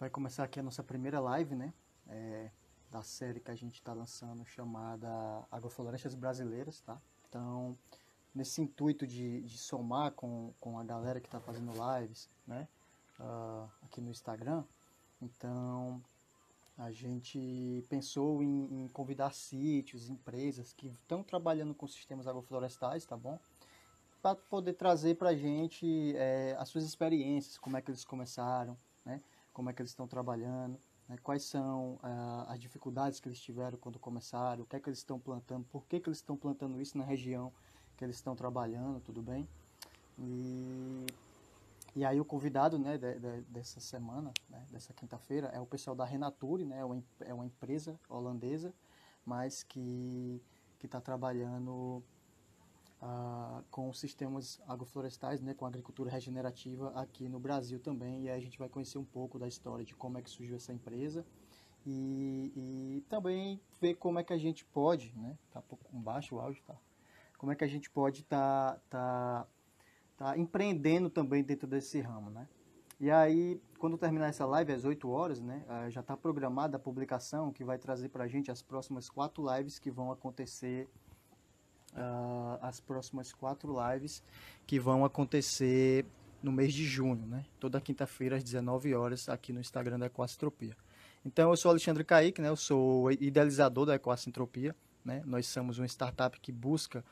Vai começar aqui a nossa primeira live, né? Da série que a gente está lançando chamada Agroflorestas Brasileiras, tá? Então, nesse intuito de somar com a galera que está fazendo lives, né? Aqui no Instagram, então a gente pensou em convidar sítios, empresas que estão trabalhando com sistemas agroflorestais, tá bom? Para poder trazer para a gente as suas experiências, como é que eles começaram, né? Como é que eles estão trabalhando, né? Quais são as dificuldades que eles tiveram quando começaram, o que é que eles estão plantando, por que eles estão plantando isso na região que eles estão trabalhando, tudo bem? E aí o convidado, né, dessa semana, né, dessa quinta-feira, é o pessoal da Renature, né, é uma empresa holandesa, mas que está trabalhando com sistemas agroflorestais, né, com agricultura regenerativa aqui no Brasil também. E aí a gente vai conhecer um pouco da história de como é que surgiu essa empresa e também ver como é que a gente pode, né, tá um pouco baixo o áudio, tá? Como é que a gente pode tá empreendendo também dentro desse ramo, né? E aí, quando terminar essa live às 8 horas, né, já está programada a publicação que vai trazer para a gente as próximas 4 lives que vão acontecer no mês de junho, né? Toda quinta-feira às 19 horas aqui no Instagram da Equacentropia. Então, eu sou Alexandre Caíque, né? Eu sou idealizador da Equacentropia, né? Nós somos uma startup que busca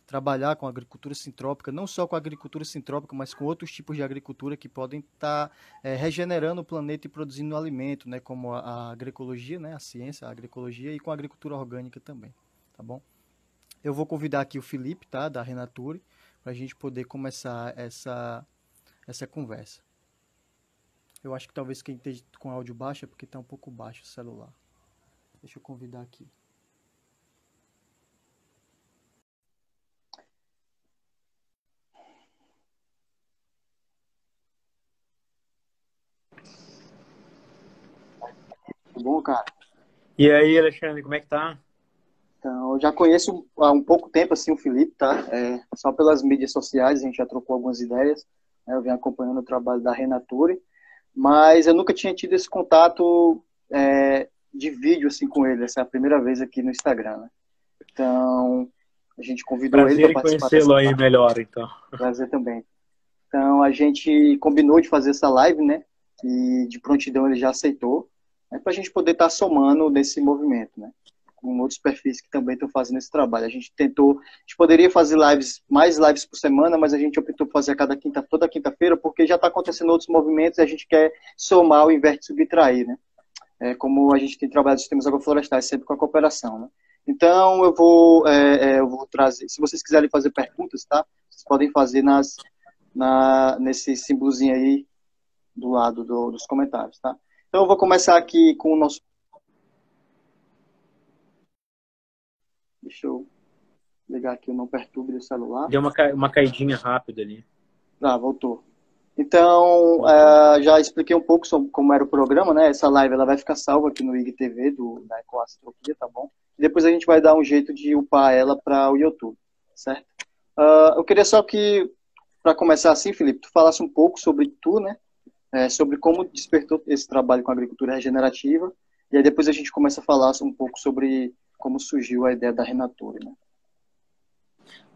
trabalhar com a agricultura sintrópica, não só com a agricultura sintrópica, mas com outros tipos de agricultura que podem estar regenerando o planeta e produzindo alimento, né? Como a agroecologia, né? A ciência, a agroecologia, e com a agricultura orgânica também, tá bom? Eu vou convidar aqui o Felipe, tá, da Renature, para a gente poder começar essa conversa. Eu acho que talvez quem esteja com áudio baixo é porque está um pouco baixo o celular. Deixa eu convidar aqui. Tudo bom, cara? E aí, Alexandre, como é que tá? Então, eu já conheço há um pouco tempo assim o Felipe, tá? Só pelas mídias sociais, a gente já trocou algumas ideias, né? Eu venho acompanhando o trabalho da Renature, mas eu nunca tinha tido esse contato de vídeo assim com ele. Essa é a primeira vez aqui no Instagram, né? Então, a gente convidou ele para Prazer em participar dessa conhecê-lo aí live. melhor, então. Prazer também. Então, a gente combinou de fazer essa live, né? E de prontidão ele já aceitou, né? Para a gente poder estar somando nesse movimento, né? Com outros perfis que também estão fazendo esse trabalho. A gente poderia fazer mais lives por semana, mas a gente optou por fazer toda quinta-feira, porque já está acontecendo outros movimentos e a gente quer somar ao invés de subtrair, né? Como a gente tem trabalhado nos sistemas agroflorestais, sempre com a cooperação, né? Então, eu vou trazer, se vocês quiserem fazer perguntas, tá? Vocês podem fazer nesse símbolozinho aí do lado dos comentários, tá? Então, eu vou começar aqui com o nosso... Deixa eu ligar aqui o Não Perturbe do celular. Deu uma caidinha rápida ali. Voltou. Então, Voltou. já expliquei um pouco sobre como era o programa, né? Essa live ela vai ficar salva aqui no IGTV da Ecoastropia, tá bom? E depois a gente vai dar um jeito de upar ela para o YouTube, certo? Eu queria só que, para começar assim, Felipe, tu falasse um pouco sobre tu, né? Sobre como despertou esse trabalho com a agricultura regenerativa, e aí depois a gente começa a falar um pouco sobre como surgiu a ideia da Renature, né?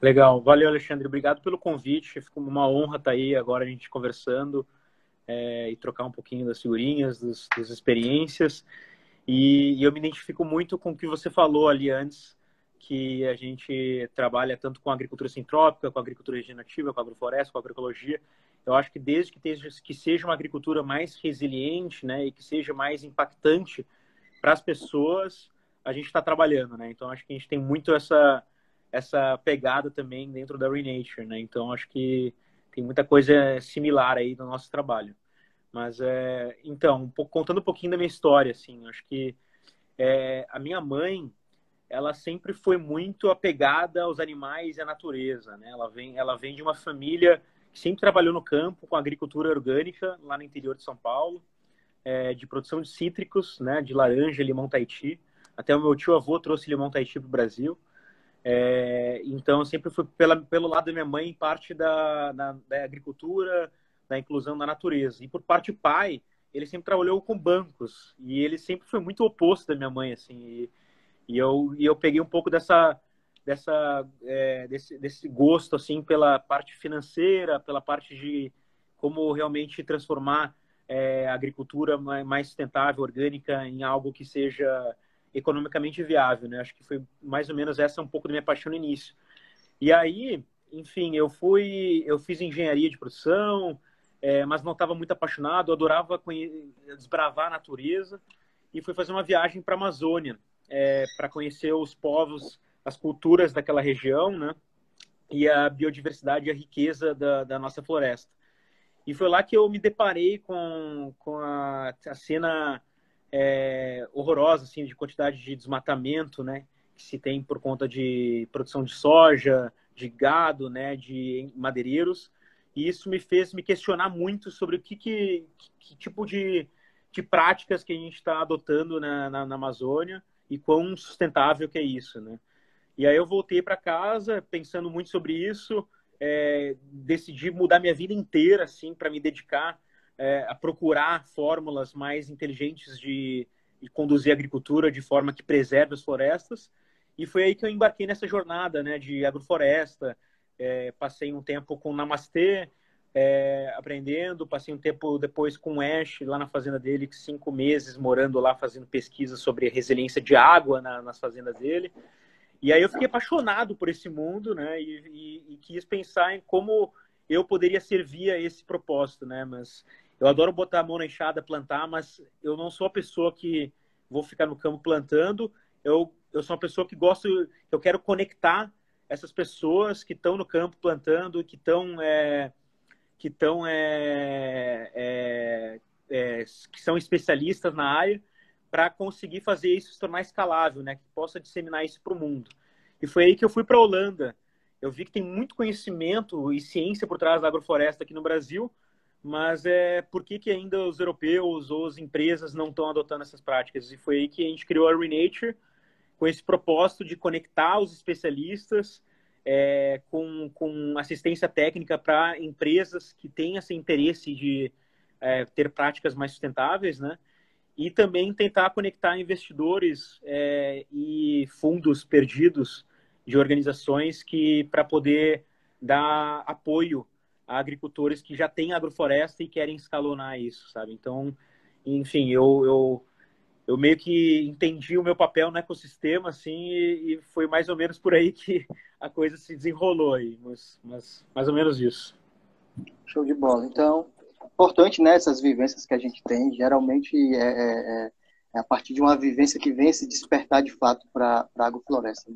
Legal. Valeu, Alexandre. Obrigado pelo convite. Ficou uma honra estar aí agora a gente conversando e trocar um pouquinho das figurinhas, das experiências. E eu me identifico muito com o que você falou ali antes, que a gente trabalha tanto com a agricultura sintrópica, com a agricultura regenerativa, com a agrofloresta, com a agroecologia. Eu acho que desde que seja uma agricultura mais resiliente, né, e que seja mais impactante para as pessoas, a gente está trabalhando, né? Então acho que a gente tem muito essa pegada também dentro da Renature, né? Então acho que tem muita coisa similar aí no nosso trabalho. Mas então, contando um pouquinho da minha história, assim, acho que a minha mãe, ela sempre foi muito apegada aos animais e à natureza, né? Ela vem de uma família que sempre trabalhou no campo com agricultura orgânica lá no interior de São Paulo, de produção de cítricos, né? De laranja, limão Tahiti. Até o meu tio avô trouxe limão Tahiti para o Brasil. Então, eu sempre fui pelo lado da minha mãe parte da agricultura, da inclusão da natureza. E por parte do pai, ele sempre trabalhou com bancos e ele sempre foi muito oposto da minha mãe, assim. E eu peguei um pouco desse gosto, assim, pela parte financeira, pela parte de como realmente transformar a agricultura mais sustentável, orgânica, em algo que seja economicamente viável, né? Acho que foi mais ou menos essa um pouco da minha paixão no início. E aí, enfim, eu fiz engenharia de produção, mas não estava muito apaixonado, eu adorava desbravar a natureza e fui fazer uma viagem para a Amazônia, para conhecer os povos, as culturas daquela região, né? E a biodiversidade e a riqueza da nossa floresta. E foi lá que eu me deparei com a cena horrorosa, assim, de quantidade de desmatamento, né? Que se tem por conta de produção de soja, de gado, né? De madeireiros. E isso me fez me questionar muito sobre o que tipo de práticas que a gente está adotando na Amazônia e quão sustentável que é isso, né? E aí eu voltei para casa pensando muito sobre isso, decidi mudar minha vida inteira, assim, para me dedicar a procurar fórmulas mais inteligentes de conduzir a agricultura de forma que preserve as florestas. E foi aí que eu embarquei nessa jornada, né, de agrofloresta. Passei um tempo com o Namastê, aprendendo, passei um tempo depois com o Ash, lá na fazenda dele, 5 meses morando lá, fazendo pesquisa sobre resiliência de água nas fazendas dele. E aí eu fiquei apaixonado por esse mundo, né? E quis pensar em como eu poderia servir a esse propósito, né? Mas eu adoro botar a mão na enxada, plantar, mas eu não sou a pessoa que vou ficar no campo plantando. Eu sou uma pessoa que eu quero conectar essas pessoas que estão no campo plantando, que são especialistas na área, para conseguir fazer isso se tornar escalável, né? Que possa disseminar isso para o mundo. E foi aí que eu fui para a Holanda. Eu vi que tem muito conhecimento e ciência por trás da agrofloresta aqui no Brasil, mas por que ainda os europeus ou as empresas não estão adotando essas práticas? E foi aí que a gente criou a Renature, com esse propósito de conectar os especialistas com assistência técnica para empresas que têm esse interesse de ter práticas mais sustentáveis, né? E também tentar conectar investidores e fundos perdidos de organizações para poder dar apoio a agricultores que já têm agrofloresta e querem escalonar isso, sabe? Então, enfim, eu meio que entendi o meu papel no ecossistema, assim, e foi mais ou menos por aí que a coisa se desenrolou aí, mas mais ou menos isso. Show de bola. Então, importante, né, essas vivências que a gente tem, geralmente é a partir de uma vivência que vem se despertar de fato para a agrofloresta.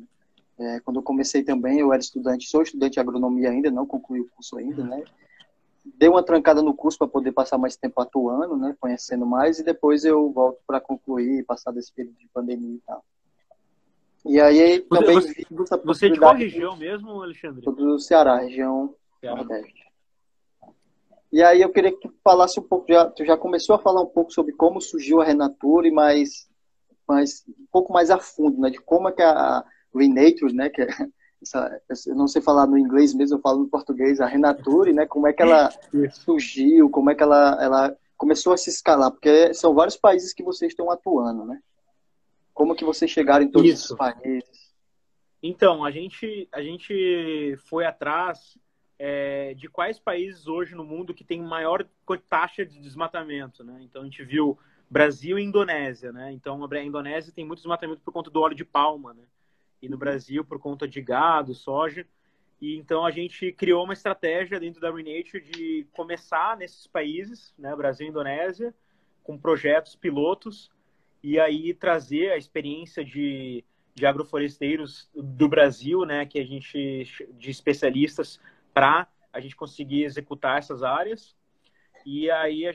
Né? Quando eu comecei também, eu era estudante, sou estudante de agronomia ainda, não concluí o curso ainda, né? Dei uma trancada no curso para poder passar mais tempo atuando, né, conhecendo mais, e depois eu volto para concluir, passar desse período de pandemia e tal. E aí também vi essa possibilidade. Você é de qual região mesmo, Alexandre? Do Ceará, região Nordeste. E aí eu queria que tu falasse um pouco, tu já começou a falar um pouco sobre como surgiu a Renature, mas um pouco mais a fundo, né, de como é que a Renature, né, que eu não sei falar no inglês mesmo, eu falo no português, a Renature, né, como é que ela surgiu, como é que ela começou a se escalar, porque são vários países que vocês estão atuando, né? Como que vocês chegaram em todos esses países? Então, a gente foi atrás de quais países hoje no mundo que tem maior taxa de desmatamento, né? Então, a gente viu Brasil e Indonésia, né? Então, a Indonésia tem muito desmatamento por conta do óleo de palma, né? E no Brasil, por conta de gado, soja. E então, a gente criou uma estratégia dentro da Renature de começar nesses países, né? Brasil e Indonésia, com projetos pilotos, e aí trazer a experiência de agrofloresteiros do Brasil, né? Que a gente, de especialistas, para a gente conseguir executar essas áreas. E aí a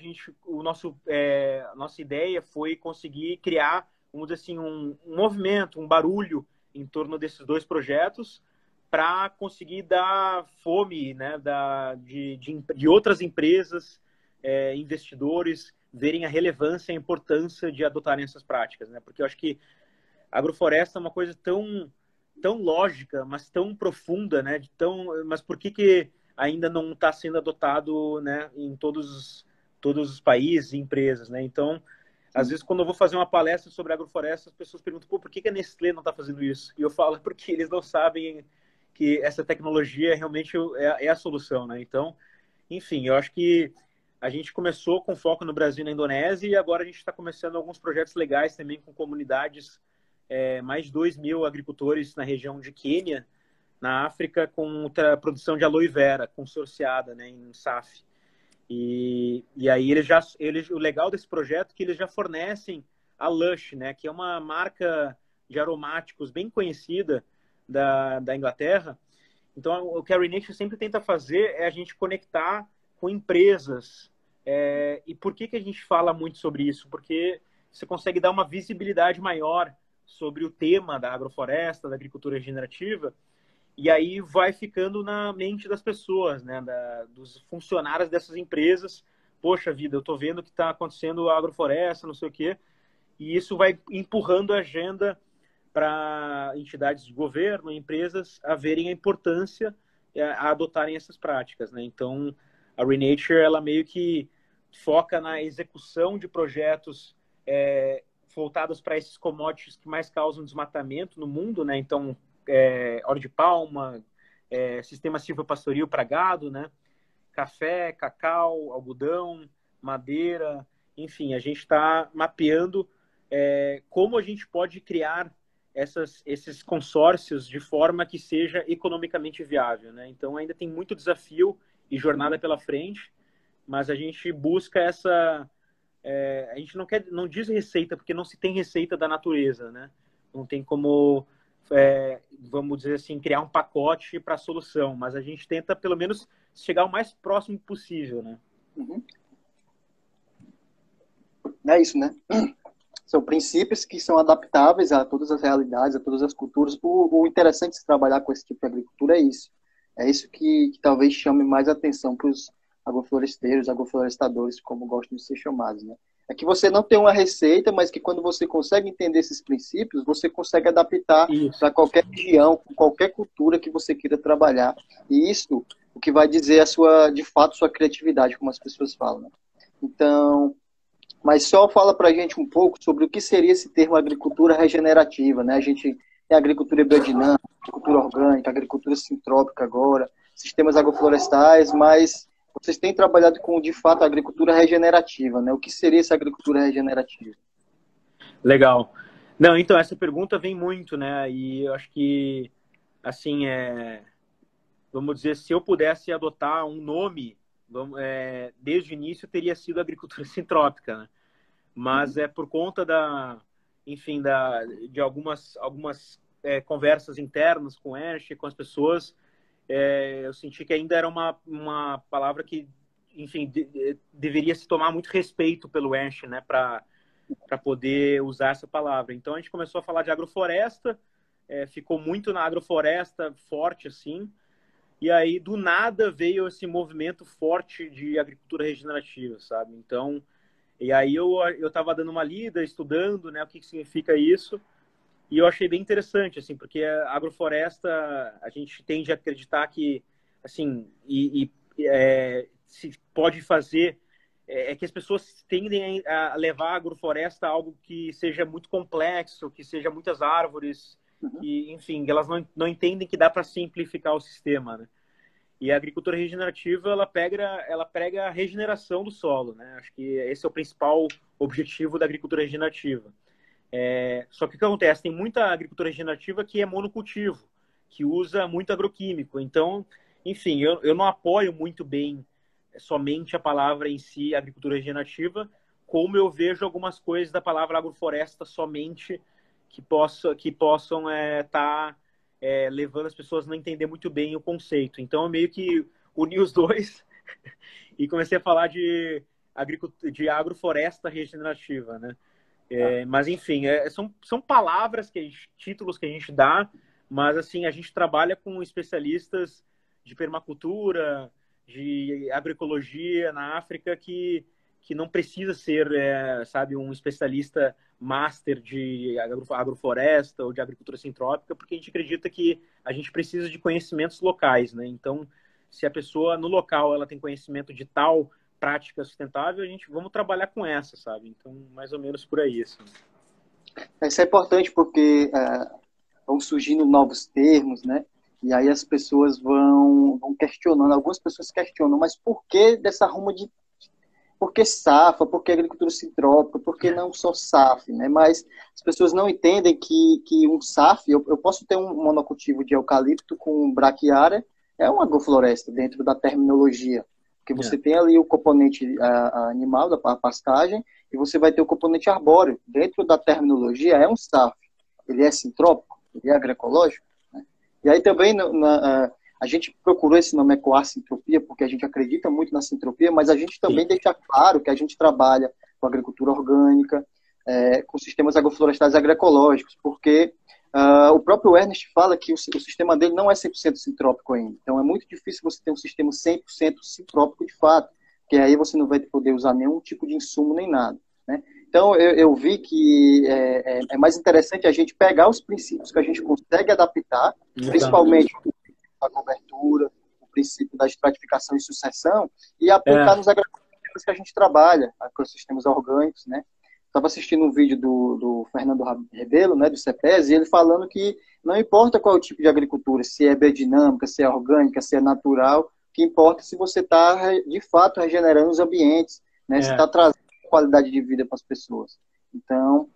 nossa ideia foi conseguir criar, vamos dizer assim, um movimento, um barulho em torno desses dois projetos para conseguir dar fome, né, de outras empresas, investidores, verem a relevância e a importância de adotarem essas práticas, né? Porque eu acho que a agrofloresta é uma coisa tão lógica, mas tão profunda, né? Mas por que ainda não está sendo adotado, né, em todos todos os países e empresas, né? Então, às vezes, quando eu vou fazer uma palestra sobre agrofloresta, as pessoas perguntam, pô, por que a Nestlé não está fazendo isso? E eu falo, porque eles não sabem que essa tecnologia realmente é a solução, né? Então, enfim, eu acho que a gente começou com foco no Brasil e na Indonésia e agora a gente está começando alguns projetos legais também com comunidades, mais de 2.000 agricultores na região de Quênia, na África, com produção de aloe vera consorciada, né, em SAF. E aí o legal desse projeto é que eles já fornecem a Lush, né, que é uma marca de aromáticos bem conhecida da Inglaterra. Então, o que a Renation sempre tenta fazer é a gente conectar com empresas. E por que a gente fala muito sobre isso? Porque você consegue dar uma visibilidade maior sobre o tema da agrofloresta, da agricultura regenerativa, e aí vai ficando na mente das pessoas, né, dos funcionários dessas empresas. Poxa vida, eu estou vendo que está acontecendo a agrofloresta, não sei o quê, e isso vai empurrando a agenda para entidades de governo, empresas, a verem a importância, a adotarem essas práticas, né? Então, a Renature, ela meio que foca na execução de projetos voltados para esses commodities que mais causam desmatamento no mundo, né? Então, óleo de palma, sistema silvopastoril para gado, né? Café, cacau, algodão, madeira, enfim, a gente está mapeando como a gente pode criar esses consórcios de forma que seja economicamente viável, né? Então ainda tem muito desafio e jornada pela frente, mas a gente busca a gente não diz receita porque não se tem receita da natureza, né? Não tem como vamos dizer assim, criar um pacote para a solução, mas a gente tenta pelo menos chegar o mais próximo possível, né? Uhum. É isso, né? São princípios que são adaptáveis a todas as realidades, a todas as culturas. O interessante de se trabalhar com esse tipo de agricultura é isso. É isso que talvez chame mais atenção para os agrofloresteiros, agroflorestadores, como gostam de ser chamados, né? É que você não tem uma receita, mas que quando você consegue entender esses princípios, você consegue adaptar para qualquer região, qualquer cultura que você queira trabalhar. E isso, o que vai dizer de fato, sua criatividade, como as pessoas falam, né? Então, mas só fala para a gente um pouco sobre o que seria esse termo agricultura regenerativa, né? A gente tem agricultura biodinâmica, agricultura orgânica, agricultura sintrópica agora, sistemas agroflorestais, mas vocês têm trabalhado com, de fato, a agricultura regenerativa, né? O que seria essa agricultura regenerativa? Legal. Não, então, essa pergunta vem muito, né? E eu acho que, assim, vamos dizer, se eu pudesse adotar um nome, desde o início teria sido agricultura sintrópica, né? Mas é por conta enfim, de algumas conversas internas com o Ash, com as pessoas, eu senti que ainda era uma palavra que, enfim, deveria se tomar muito respeito pelo Ash, né, para poder usar essa palavra. Então a gente começou a falar de agrofloresta, ficou muito na agrofloresta forte, assim, e aí do nada veio esse movimento forte de agricultura regenerativa, sabe? Então, e aí eu estava dando uma lida, estudando, né, o que significa isso, e eu achei bem interessante, assim, porque a agrofloresta, a gente tende a acreditar que, assim, se pode fazer, que as pessoas tendem a levar a agrofloresta a algo que seja muito complexo, que seja muitas árvores, que, enfim, elas não entendem que dá para simplificar o sistema, né? E a agricultura regenerativa, ela prega a regeneração do solo, né? Acho que esse é o principal objetivo da agricultura regenerativa. Só que o que acontece? Tem muita agricultura regenerativa que é monocultivo, que usa muito agroquímico. Então, enfim, eu não apoio muito bem somente a palavra em si, agricultura regenerativa, como eu vejo algumas coisas da palavra agrofloresta somente que possam estar levando as pessoas a não entender muito bem o conceito. Então, eu meio que uni os dois e comecei a falar de agrofloresta regenerativa, né? Mas, enfim, são palavras, títulos que a gente dá, mas, assim, a gente trabalha com especialistas de permacultura, de agroecologia na África que não precisa ser, sabe, um especialista master de agrofloresta ou de agricultura sintrópica, porque a gente acredita que a gente precisa de conhecimentos locais, né? Então, se a pessoa no local ela tem conhecimento de tal prática sustentável, vamos trabalhar com essa, sabe? Então, mais ou menos por aí, assim. Isso é importante porque vão surgindo novos termos, né? E aí as pessoas vão questionando, algumas pessoas questionam, mas por que dessa ruma de... Por que SAFA? Por que agricultura sintrópica? Por que não só SAF? Né? Mas as pessoas não entendem que um SAF, eu posso ter um monocultivo de eucalipto com braquiária, é uma agrofloresta dentro da terminologia. Porque você tem ali o componente animal da pastagem e você vai ter o componente arbóreo. Dentro da terminologia é um SAF. Ele é sintrópico, ele é agroecológico. Né? E aí também a gente procurou esse nome ecoar-sintropia porque a gente acredita muito na sintropia, mas a gente também deixa claro que a gente trabalha com agricultura orgânica, com sistemas agroflorestais agroecológicos, porque o próprio Ernest fala que o sistema dele não é 100% sintrópico ainda. Então é muito difícil você ter um sistema 100% sintrópico de fato, porque aí você não vai poder usar nenhum tipo de insumo nem nada. Né? Então eu vi que é mais interessante a gente pegar os princípios que a gente consegue adaptar, principalmente a cobertura, o princípio da estratificação e sucessão, e aplicar nos agrossistemas que a gente trabalha, agrossistemas orgânicos, né? Estava assistindo um vídeo do Fernando Rebelo, né, do CEPES, e ele falando que não importa qual é o tipo de agricultura, se é biodinâmica, se é orgânica, se é natural, o que importa é se você está, de fato, regenerando os ambientes, né? Se está trazendo qualidade de vida para as pessoas. Então,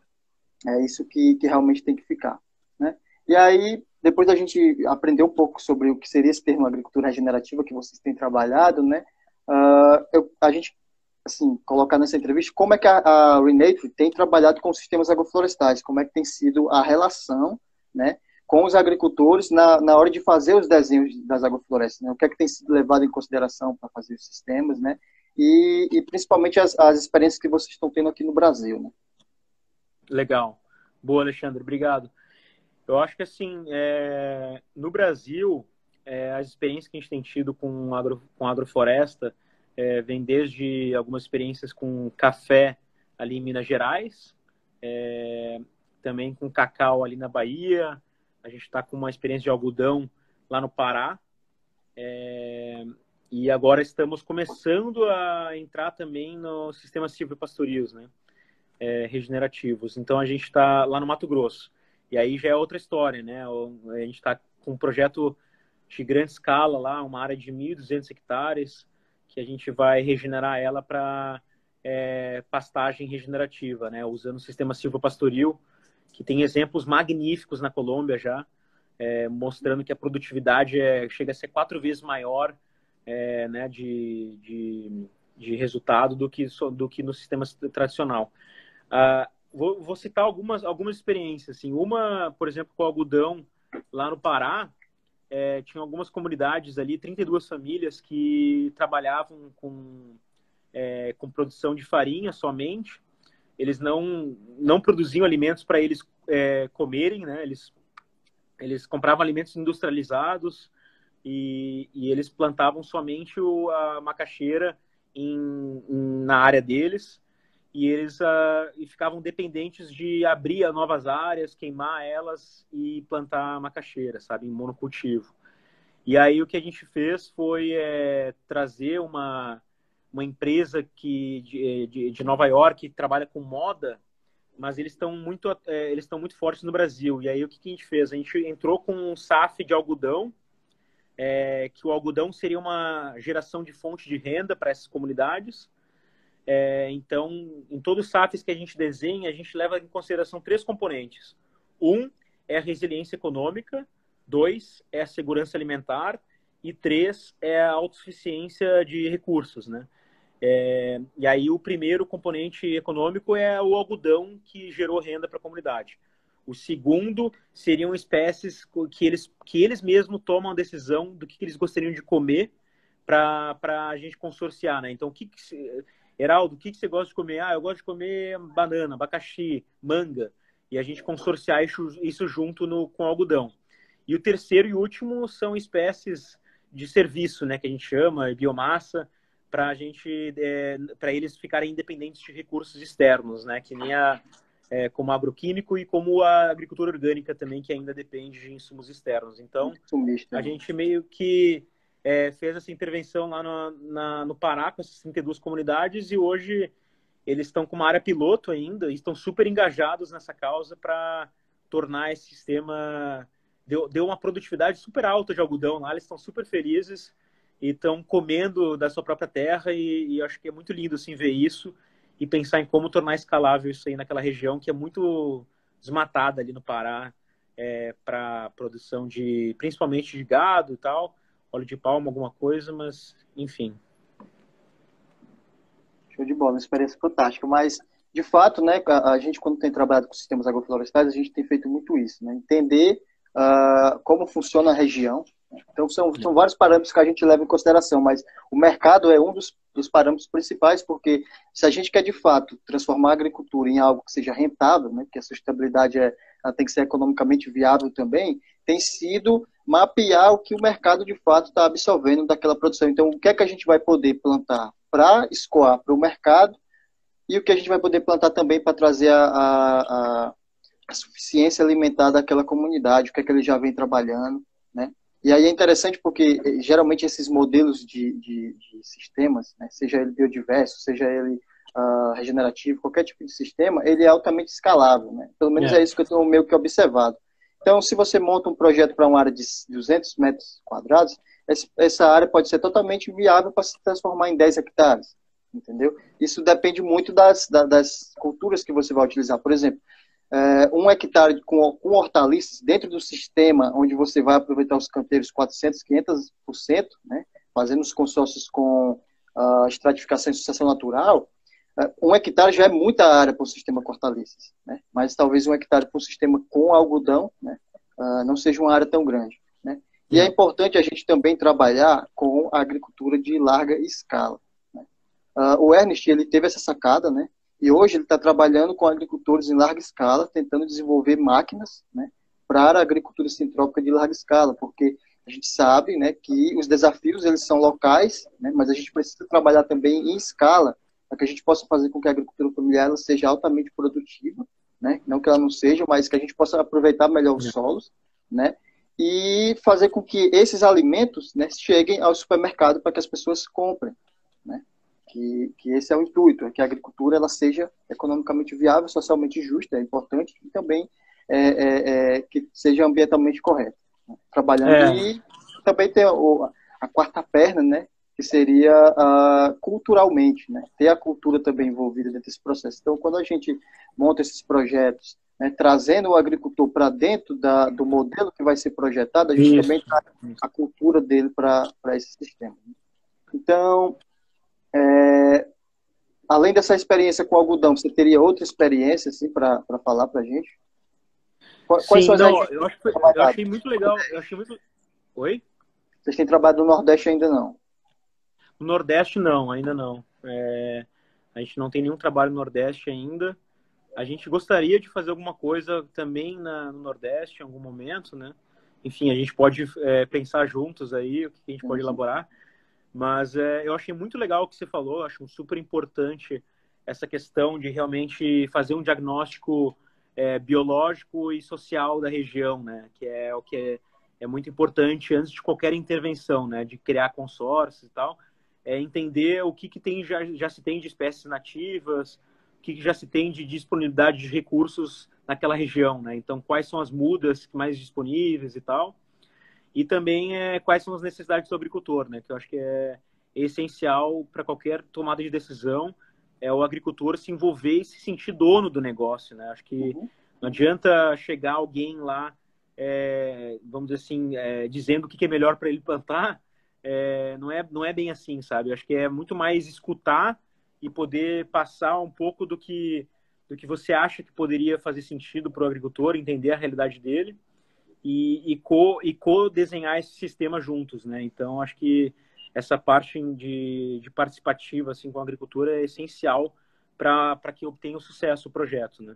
é isso que realmente tem que ficar. Né? E aí, depois da gente aprender um pouco sobre o que seria esse termo agricultura regenerativa que vocês têm trabalhado, né? A gente, assim, colocar nessa entrevista como é que a Renature tem trabalhado com sistemas agroflorestais, como é que tem sido a relação, né, com os agricultores na hora de fazer os desenhos das agroflorestas, né? O que é que tem sido levado em consideração para fazer os sistemas, né? E principalmente as experiências que vocês estão tendo aqui no Brasil, né? Legal. Boa, Alexandre. Obrigado. Eu acho que, assim, no Brasil, as experiências que a gente tem tido com agrofloresta vem desde algumas experiências com café ali em Minas Gerais, também com cacau ali na Bahia, a gente está com uma experiência de algodão lá no Pará, e agora estamos começando a entrar também no sistema silvopastoris, né? Regenerativos. Então a gente está lá no Mato Grosso. E aí já é outra história, né? A gente está com um projeto de grande escala lá, uma área de 1.200 hectares, que a gente vai regenerar ela para pastagem regenerativa, né? Usando o sistema silvopastoril, que tem exemplos magníficos na Colômbia já, mostrando que a produtividade chega a ser 4 vezes maior né, de resultado do que no sistema tradicional. Vou citar algumas experiências. Assim. Uma, por exemplo, com o algodão lá no Pará, tinha algumas comunidades ali, 32 famílias que trabalhavam com produção de farinha somente. Eles não produziam alimentos para eles comerem, né? Eles compravam alimentos industrializados e eles plantavam somente a macaxeira na área deles. E eles ficavam dependentes de abrir novas áreas, queimar elas e plantar macaxeira, sabe, em monocultivo. E aí o que a gente fez foi trazer uma empresa de Nova York que trabalha com moda, mas eles estão muito fortes no Brasil. E aí o que a gente fez? A gente entrou com um SAF de algodão, que o algodão seria uma geração de fonte de renda para essas comunidades. Então, em todos os SAFs que a gente desenha, a gente leva em consideração 3 componentes. 1 é a resiliência econômica, 2 é a segurança alimentar e 3 é a autossuficiência de recursos, né? E aí o primeiro componente econômico é o algodão que gerou renda para a comunidade. O segundo seriam espécies que eles mesmos tomam a decisão do que eles gostariam de comer para a gente consorciar, né? Então, Heraldo, o que você gosta de comer? Eu gosto de comer banana, abacaxi, manga. E a gente consorciar isso junto com o algodão. E o terceiro e último são espécies de serviço, né, que a gente chama, biomassa, para eles ficarem independentes de recursos externos, né, que nem como agroquímico e como a agricultura orgânica também, que ainda depende de insumos externos. Então, a gente meio que fez essa intervenção lá no Pará, com essas 32 comunidades, e hoje eles estão com uma área piloto ainda, e estão super engajados nessa causa para tornar esse sistema... Deu uma produtividade super alta de algodão lá, eles estão super felizes e estão comendo da sua própria terra, e acho que é muito lindo assim, ver isso e pensar em como tornar escalável isso aí naquela região que é muito desmatada ali no Pará, para produção principalmente de gado e tal, óleo de palma, alguma coisa, mas enfim. Show de bola, uma experiência fantástica. Mas, de fato, né, a gente, quando tem trabalhado com sistemas agroflorestais, a gente tem feito muito isso, né? Entender como funciona a região. Então, são vários parâmetros que a gente leva em consideração, mas o mercado é um dos parâmetros principais, porque se a gente quer, de fato, transformar a agricultura em algo que seja rentável, né, que a sustentabilidade ela tem que ser economicamente viável também, tem sido mapear o que o mercado, de fato, está absorvendo daquela produção. Então, o que é que a gente vai poder plantar para escoar para o mercado e o que a gente vai poder plantar também para trazer a suficiência alimentar daquela comunidade, o que é que ele já vem trabalhando, né? E aí é interessante porque geralmente esses modelos de sistemas, né, seja ele biodiverso, seja ele regenerativo, qualquer tipo de sistema, ele é altamente escalável, né? Pelo menos é isso que eu tenho meio que observado. Então, se você monta um projeto para uma área de 200 metros quadrados, essa área pode ser totalmente viável para se transformar em 10 hectares, entendeu? Isso depende muito das culturas que você vai utilizar. Por exemplo, 1 hectare com hortaliças dentro do sistema, onde você vai aproveitar os canteiros 400, 500%, né, fazendo os consórcios com estratificação e sucessão natural, 1 hectare já é muita área para o sistema com hortaliças, né, mas talvez 1 hectare para o sistema com algodão, né, não seja uma área tão grande, né. E é importante a gente também trabalhar com a agricultura de larga escala, né. O Ernest, ele teve essa sacada, né, e hoje ele está trabalhando com agricultores em larga escala, tentando desenvolver máquinas, né, para a agricultura sintrópica de larga escala, porque a gente sabe, né, que os desafios eles são locais, né, mas a gente precisa trabalhar também em escala, para que a gente possa fazer com que a agricultura familiar ela seja altamente produtiva, né, não que ela não seja, mas que a gente possa aproveitar melhor os solos, né, e fazer com que esses alimentos, né, cheguem ao supermercado para que as pessoas comprem, né. Que esse é o intuito, é que a agricultura ela seja economicamente viável, socialmente justa, é importante, e também que seja ambientalmente correta, né? Trabalhando. E também tem a quarta perna, né, que seria culturalmente, né, ter a cultura também envolvida dentro desse processo. Então, quando a gente monta esses projetos, né, trazendo o agricultor para dentro do modelo que vai ser projetado, a gente também traz a cultura dele para esse sistema. Então, além dessa experiência com algodão, você teria outra experiência assim, para falar para a gente? Sim, não, eu achei muito legal. Oi? Vocês têm trabalhado no Nordeste ainda não? No Nordeste, não, ainda não. A gente não tem nenhum trabalho no Nordeste ainda. A gente gostaria de fazer alguma coisa também no Nordeste em algum momento, né? Enfim, a gente pode pensar juntos aí o que a gente pode elaborar. Mas eu achei muito legal o que você falou, acho super importante essa questão de realmente fazer um diagnóstico biológico e social da região, né? Que é o que é muito importante antes de qualquer intervenção, né? De criar consórcios e tal, entender o que tem, já se tem de espécies nativas, o que já se tem de disponibilidade de recursos naquela região, né? Então, quais são as mudas mais disponíveis e tal. E também quais são as necessidades do agricultor, né? Que eu acho que é essencial para qualquer tomada de decisão, o agricultor se envolver e se sentir dono do negócio, né? Acho que não adianta chegar alguém lá, vamos dizer assim, dizendo o que é melhor para ele plantar, não é bem assim, sabe? Acho que é muito mais escutar e poder passar um pouco do que você acha que poderia fazer sentido para o agricultor, entender a realidade dele, e co-desenhar esse sistema juntos, né? Então, acho que essa parte de participativa assim, com a agricultura é essencial para que obtenha o sucesso o projeto, né?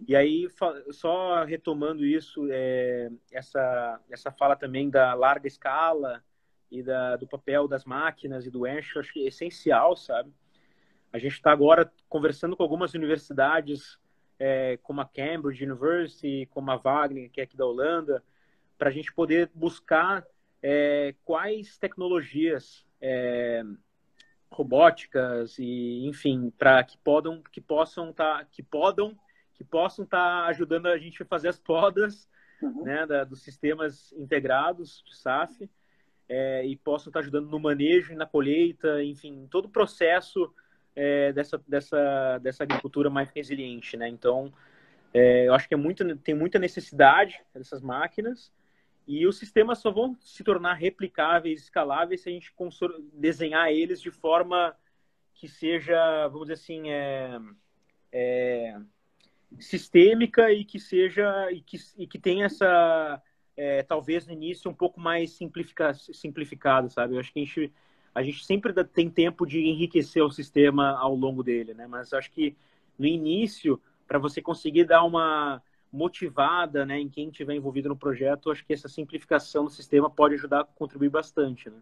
E aí, só retomando isso, essa fala também da larga escala e do papel das máquinas e do Encho, acho que é essencial, sabe? A gente está agora conversando com algumas universidades, como a Cambridge University, como a Wageningen, que é aqui da Holanda, para a gente poder buscar quais tecnologias robóticas e, enfim, para que possam estar ajudando a gente a fazer as podas, né, dos sistemas integrados de SAF, e possam estar ajudando no manejo e na colheita, enfim, todo o processo dessa agricultura mais resiliente, né? Então, eu acho que tem muita necessidade dessas máquinas, e os sistemas só vão se tornar replicáveis, escaláveis, se a gente desenhar eles de forma que seja, vamos dizer assim, sistêmica e que seja e que tenha essa talvez no início um pouco mais simplificado, sabe? Eu acho que a gente sempre tem tempo de enriquecer o sistema ao longo dele, né? Mas acho que no início, para você conseguir dar uma motivada, né, em quem estiver envolvido no projeto, acho que essa simplificação do sistema pode ajudar a contribuir bastante, né?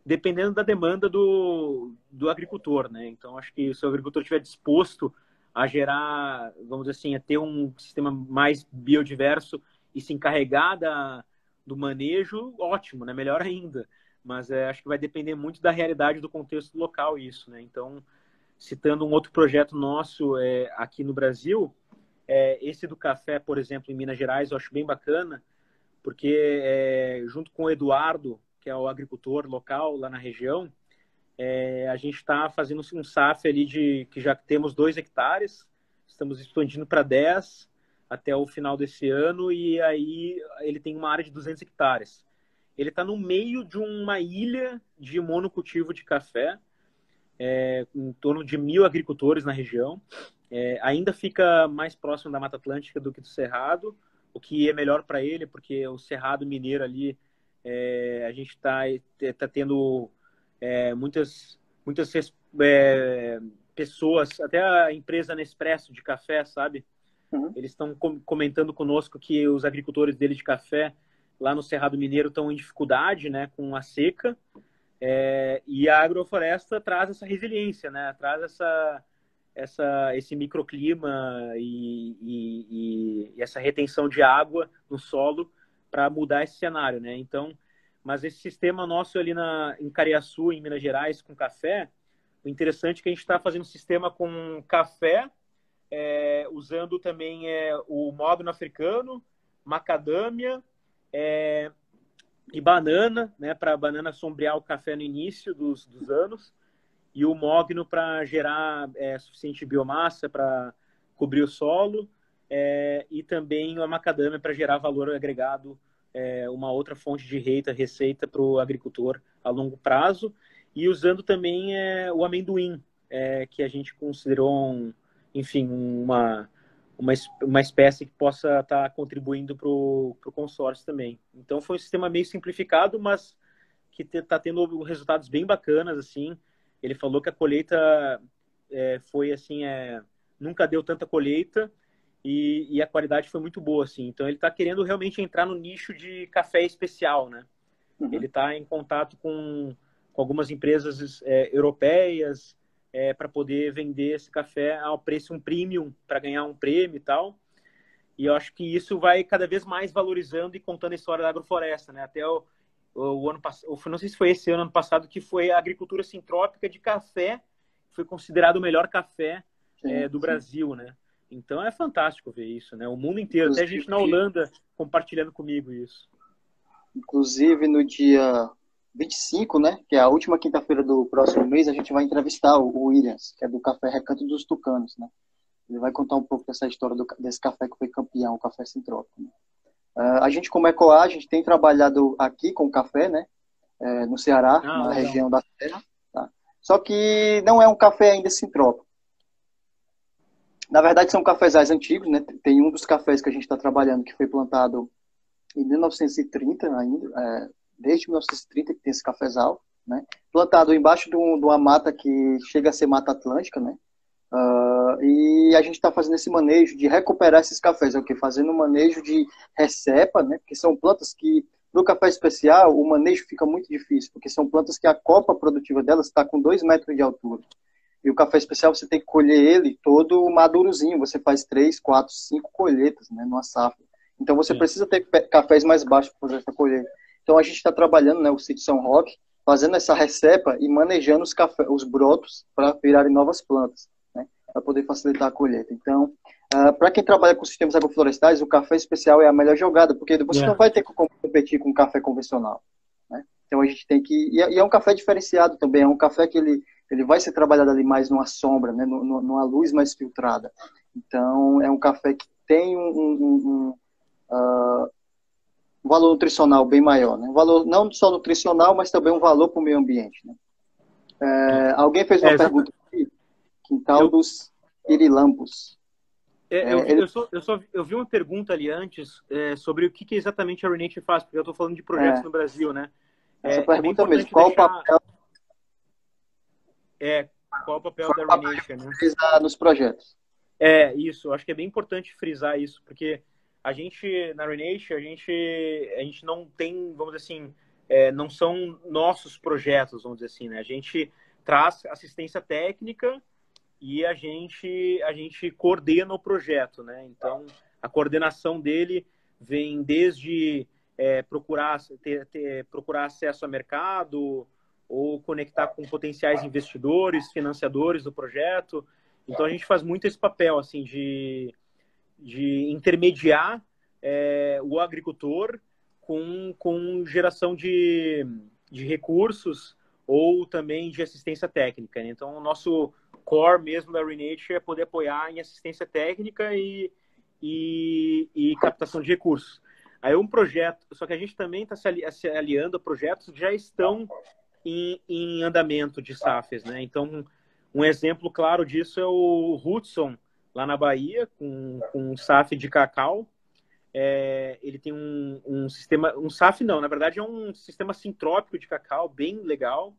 Dependendo da demanda do agricultor, né? Então, acho que se o agricultor estiver disposto a gerar, vamos dizer assim, a ter um sistema mais biodiverso e se encarregar do manejo, ótimo, né? Melhor ainda. Mas acho que vai depender muito da realidade do contexto local isso, né? Então, citando um outro projeto nosso aqui no Brasil, esse do café, por exemplo, em Minas Gerais, eu acho bem bacana, porque junto com o Eduardo, que é o agricultor local lá na região, a gente está fazendo um SAF ali que já temos 2 hectares, estamos expandindo para 10 até o final desse ano, e aí ele tem uma área de 200 hectares. Ele está no meio de uma ilha de monocultivo de café, em torno de 1.000 agricultores na região. Ainda fica mais próximo da Mata Atlântica do que do Cerrado, o que é melhor para ele, porque o Cerrado Mineiro ali, a gente tá tendo muitas pessoas, até a empresa Nespresso de café, sabe? Eles estão comentando conosco que os agricultores dele de café lá no Cerrado Mineiro estão em dificuldade, né, com a seca, e a agrofloresta traz essa resiliência, né? Traz esse microclima e essa retenção de água no solo para mudar esse cenário, né? Então, mas esse sistema nosso ali em Cariaçu, em Minas Gerais, com café, o interessante é que a gente está fazendo um sistema com café, usando também o mogno africano, macadâmia e banana, né, para a banana sombrear o café no início dos anos, e o mogno para gerar suficiente biomassa para cobrir o solo, e também a macadâmia para gerar valor agregado, uma outra fonte de receita para o agricultor a longo prazo, e usando também o amendoim, que a gente considerou, enfim, uma espécie que possa estar contribuindo para o consórcio também. Então, foi um sistema meio simplificado, mas que está tendo resultados bem bacanas, assim. Ele falou que a colheita foi, assim, nunca deu tanta colheita e a qualidade foi muito boa, assim. Então, ele está querendo realmente entrar no nicho de café especial, né? Ele está em contato com algumas empresas europeias, para poder vender esse café ao preço um premium, para ganhar um prêmio e tal. E eu acho que isso vai cada vez mais valorizando e contando a história da agrofloresta, né? Até o ano passado, não sei se foi esse ano passado, que foi a agricultura sintrópica de café, foi considerado o melhor café do Brasil, né? Então é fantástico ver isso, né? O mundo inteiro, até a gente na Holanda compartilhando comigo isso. Inclusive no dia 25, né, que é a última quinta-feira do próximo mês, a gente vai entrevistar o Williams, que é do Café Recanto dos Tucanos, né? Ele vai contar um pouco dessa história desse café que foi campeão, o café sintrópico, né? A gente, como Ecoar, a gente tem trabalhado aqui com café, né, no Ceará, na região da Serra, tá? Só que não é um café ainda sintrópico. Na verdade, são cafezais antigos, né? Tem um dos cafés que a gente está trabalhando que foi plantado em 1930 ainda, desde 1930 que tem esse cafezal, né? Plantado embaixo de uma mata que chega a ser Mata Atlântica, né? E a gente está fazendo esse manejo de recuperar esses cafés, fazendo um manejo de recepa, né? Porque são plantas que, no café especial, o manejo fica muito difícil, porque são plantas que a copa produtiva delas está com 2 metros de altura. E o café especial você tem que colher ele todo madurozinho, você faz 3, 4, 5 colheitas, né, numa safra. Então você precisa ter cafés mais baixos para fazer essa colheita. Então a gente está trabalhando, né, o sítio São Roque, fazendo essa recepa e manejando os brotos para virarem novas plantas, né, para poder facilitar a colheita. Então, para quem trabalha com sistemas agroflorestais, o café especial é a melhor jogada, porque você não vai ter que competir com o café convencional, né? Então a gente tem que... E é um café diferenciado também, é um café que ele vai ser trabalhado ali mais numa sombra, né, numa luz mais filtrada. Então é um café que tem um valor nutricional bem maior, né? Um valor não só nutricional, mas também um valor para o meio ambiente, né? Alguém fez uma pergunta aqui, quintal dos Irilampos. Eu vi uma pergunta ali antes sobre o que exatamente a Renate faz, porque eu estou falando de projetos no Brasil, né? Essa pergunta mesmo, qual o papel... qual o papel da Renate, né? Nos projetos. Isso, acho que é bem importante frisar isso, porque a gente, na Renate, a gente não tem, vamos dizer assim, não são nossos projetos, vamos dizer assim, né? A gente traz assistência técnica e a gente coordena o projeto, né? Então, a coordenação dele vem desde procurar acesso a mercado ou conectar com potenciais investidores, financiadores do projeto. Então, a gente faz muito esse papel, assim, de intermediar o agricultor com geração de recursos ou também de assistência técnica, né? Então, o nosso core mesmo da Renate é poder apoiar em assistência técnica e captação de recursos. Aí um projeto, só que a gente também está se aliando a projetos que já estão em andamento de SAFs, né? Então, um exemplo claro disso é o Hudson, lá na Bahia, com um SAF de cacau. Ele tem um sistema, um SAF não, na verdade é um sistema sintrópico de cacau, bem legal.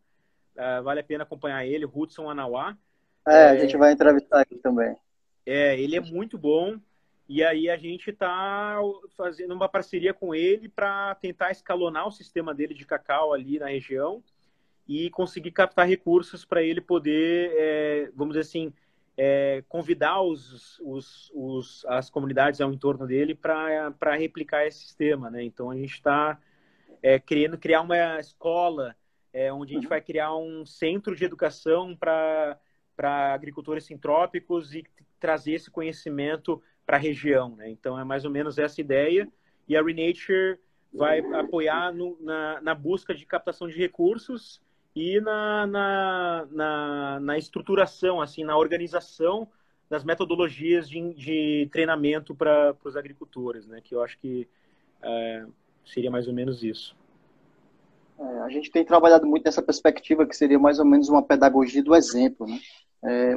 Vale a pena acompanhar ele, Hudson Anauá. A gente vai entrevistar ele também. Ele é muito bom. E aí a gente está fazendo uma parceria com ele para tentar escalonar o sistema dele de cacau ali na região e conseguir captar recursos para ele poder, vamos dizer assim, convidar as comunidades ao entorno dele para replicar esse sistema, né? Então a gente está querendo criar uma escola onde a gente vai criar um centro de educação para agricultores sintrópicos e trazer esse conhecimento para a região, né? Então é mais ou menos essa ideia, e a Renature vai apoiar na busca de captação de recursos e na estruturação, assim, na organização das metodologias de treinamento para os agricultores, né? Que eu acho que seria mais ou menos isso. A gente tem trabalhado muito nessa perspectiva que seria mais ou menos uma pedagogia do exemplo, né?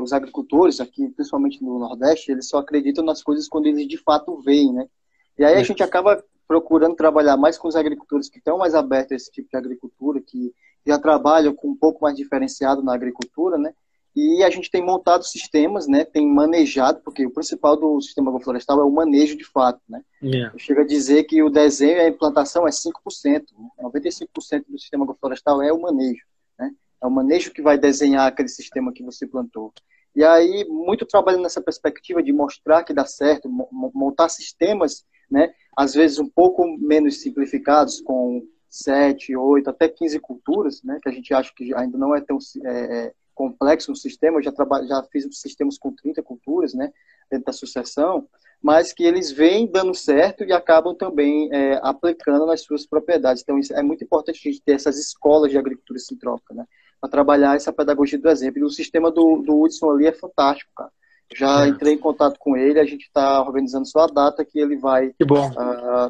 Os agricultores aqui, principalmente no Nordeste, eles só acreditam nas coisas quando eles de fato veem, né? E aí a gente acaba procurando trabalhar mais com os agricultores que estão mais abertos a esse tipo de agricultura, que já trabalham com um pouco mais diferenciado na agricultura, né? E a gente tem montado sistemas, né? Tem manejado, porque o principal do sistema agroflorestal é o manejo de fato, né? Chega a dizer que o desenho e a implantação é 5%, né? 95% do sistema agroflorestal é o manejo, né? É o manejo que vai desenhar aquele sistema que você plantou. E aí, muito trabalhando nessa perspectiva de mostrar que dá certo, montar sistemas, né? Às vezes um pouco menos simplificados, com 7, 8, até 15 culturas, né? Que a gente acha que ainda não é tão complexo no sistema. Eu já fiz sistemas com 30 culturas, né? Dentro da sucessão, mas que eles vêm dando certo e acabam também aplicando nas suas propriedades. Então, isso é muito importante a gente ter essas escolas de agricultura sintrópica, né? Para trabalhar essa pedagogia do exemplo. E o sistema do Hudson ali é fantástico, cara. Já entrei em contato com ele, a gente está organizando só a data que ele vai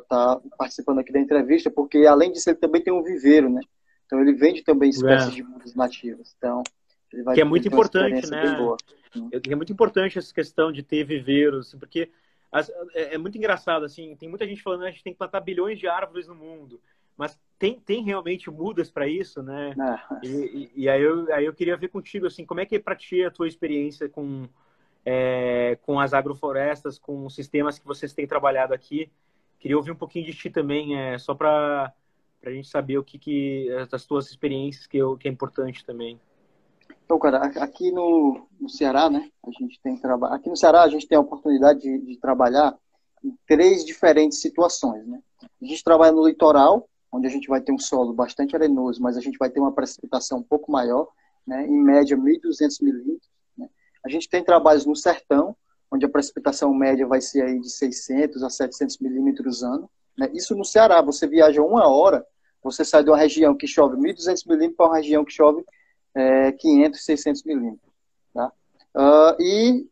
tá participando aqui da entrevista, porque além disso ele também tem um viveiro, né? Então ele vende também espécies de mudas nativas. Então, ele vai que é muito importante, né? É muito importante essa questão de ter viveiros, assim, porque é muito engraçado, assim, tem muita gente falando que a gente tem que plantar bilhões de árvores no mundo, mas tem realmente mudas para isso, né? E aí eu queria ver contigo, assim, como é que é para ti a tua experiência com as agroflorestas, com os sistemas que vocês têm trabalhado aqui. Queria ouvir um pouquinho de ti também, só para a gente saber o que das tuas experiências que é importante também. Então, cara, aqui no Ceará, né, a gente tem aqui no Ceará a gente tem a oportunidade de trabalhar em 3 diferentes situações, né? A gente trabalha no litoral, onde a gente vai ter um solo bastante arenoso, mas a gente vai ter uma precipitação um pouco maior, né? Em média 1.200 milímetros. Né? A gente tem trabalhos no sertão, onde a precipitação média vai ser aí de 600 a 700 milímetros ano. Né? Isso no Ceará, você viaja 1 hora, você sai de uma região que chove 1.200 milímetros para uma região que chove 500, 600 milímetros. Tá? E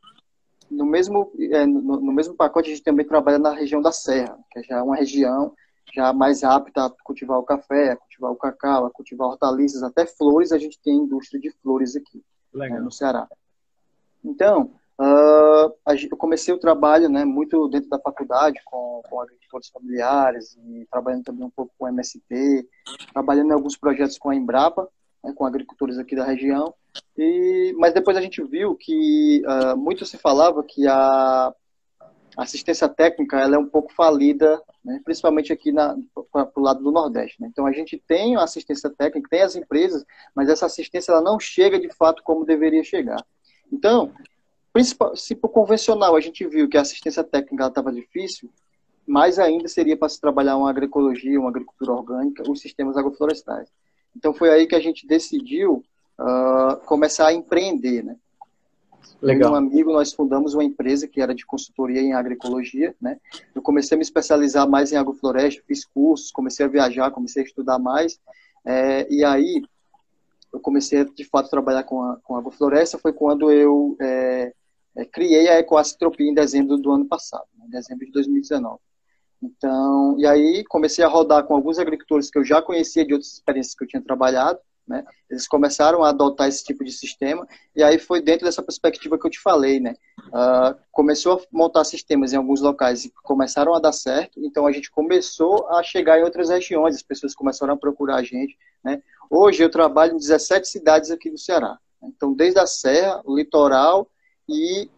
no mesmo pacote a gente também trabalha na região da Serra, que já é uma região já mais apta a cultivar o café, a cultivar o cacau, a cultivar hortaliças, até flores, a gente tem indústria de flores aqui, né, no Ceará. Então, eu comecei o trabalho, né, muito dentro da faculdade, com agricultores familiares, e trabalhando também um pouco com MST, trabalhando em alguns projetos com a Embrapa, né, com agricultores aqui da região. Mas depois a gente viu que muito se falava que a assistência técnica ela é um pouco falida, né, principalmente aqui para o lado do Nordeste. Né? Então, a gente tem a assistência técnica, tem as empresas, mas essa assistência ela não chega de fato como deveria chegar. Então, se por convencional a gente viu que a assistência técnica estava difícil, mais ainda seria para se trabalhar uma agroecologia, uma agricultura orgânica, os sistemas agroflorestais. Então, foi aí que a gente decidiu começar a empreender, né? Legal. Eu e um amigo, nós fundamos uma empresa que era de consultoria em agroecologia, né? Eu comecei a me especializar mais em agrofloresta, fiz cursos, comecei a viajar, comecei a estudar mais, e aí eu comecei a, de fato, trabalhar com agrofloresta, foi quando eu criei a Ecoacitropia em dezembro do ano passado, em dezembro de 2019. Então, e aí comecei a rodar com alguns agricultores que eu já conhecia de outras experiências que eu tinha trabalhado, né? Eles começaram a adotar esse tipo de sistema, e aí foi dentro dessa perspectiva que eu te falei, né? Começou a montar sistemas em alguns locais e começaram a dar certo, então a gente começou a chegar em outras regiões, as pessoas começaram a procurar a gente, né? Hoje eu trabalho em 17 cidades aqui do Ceará, então desde a Serra, o Litoral e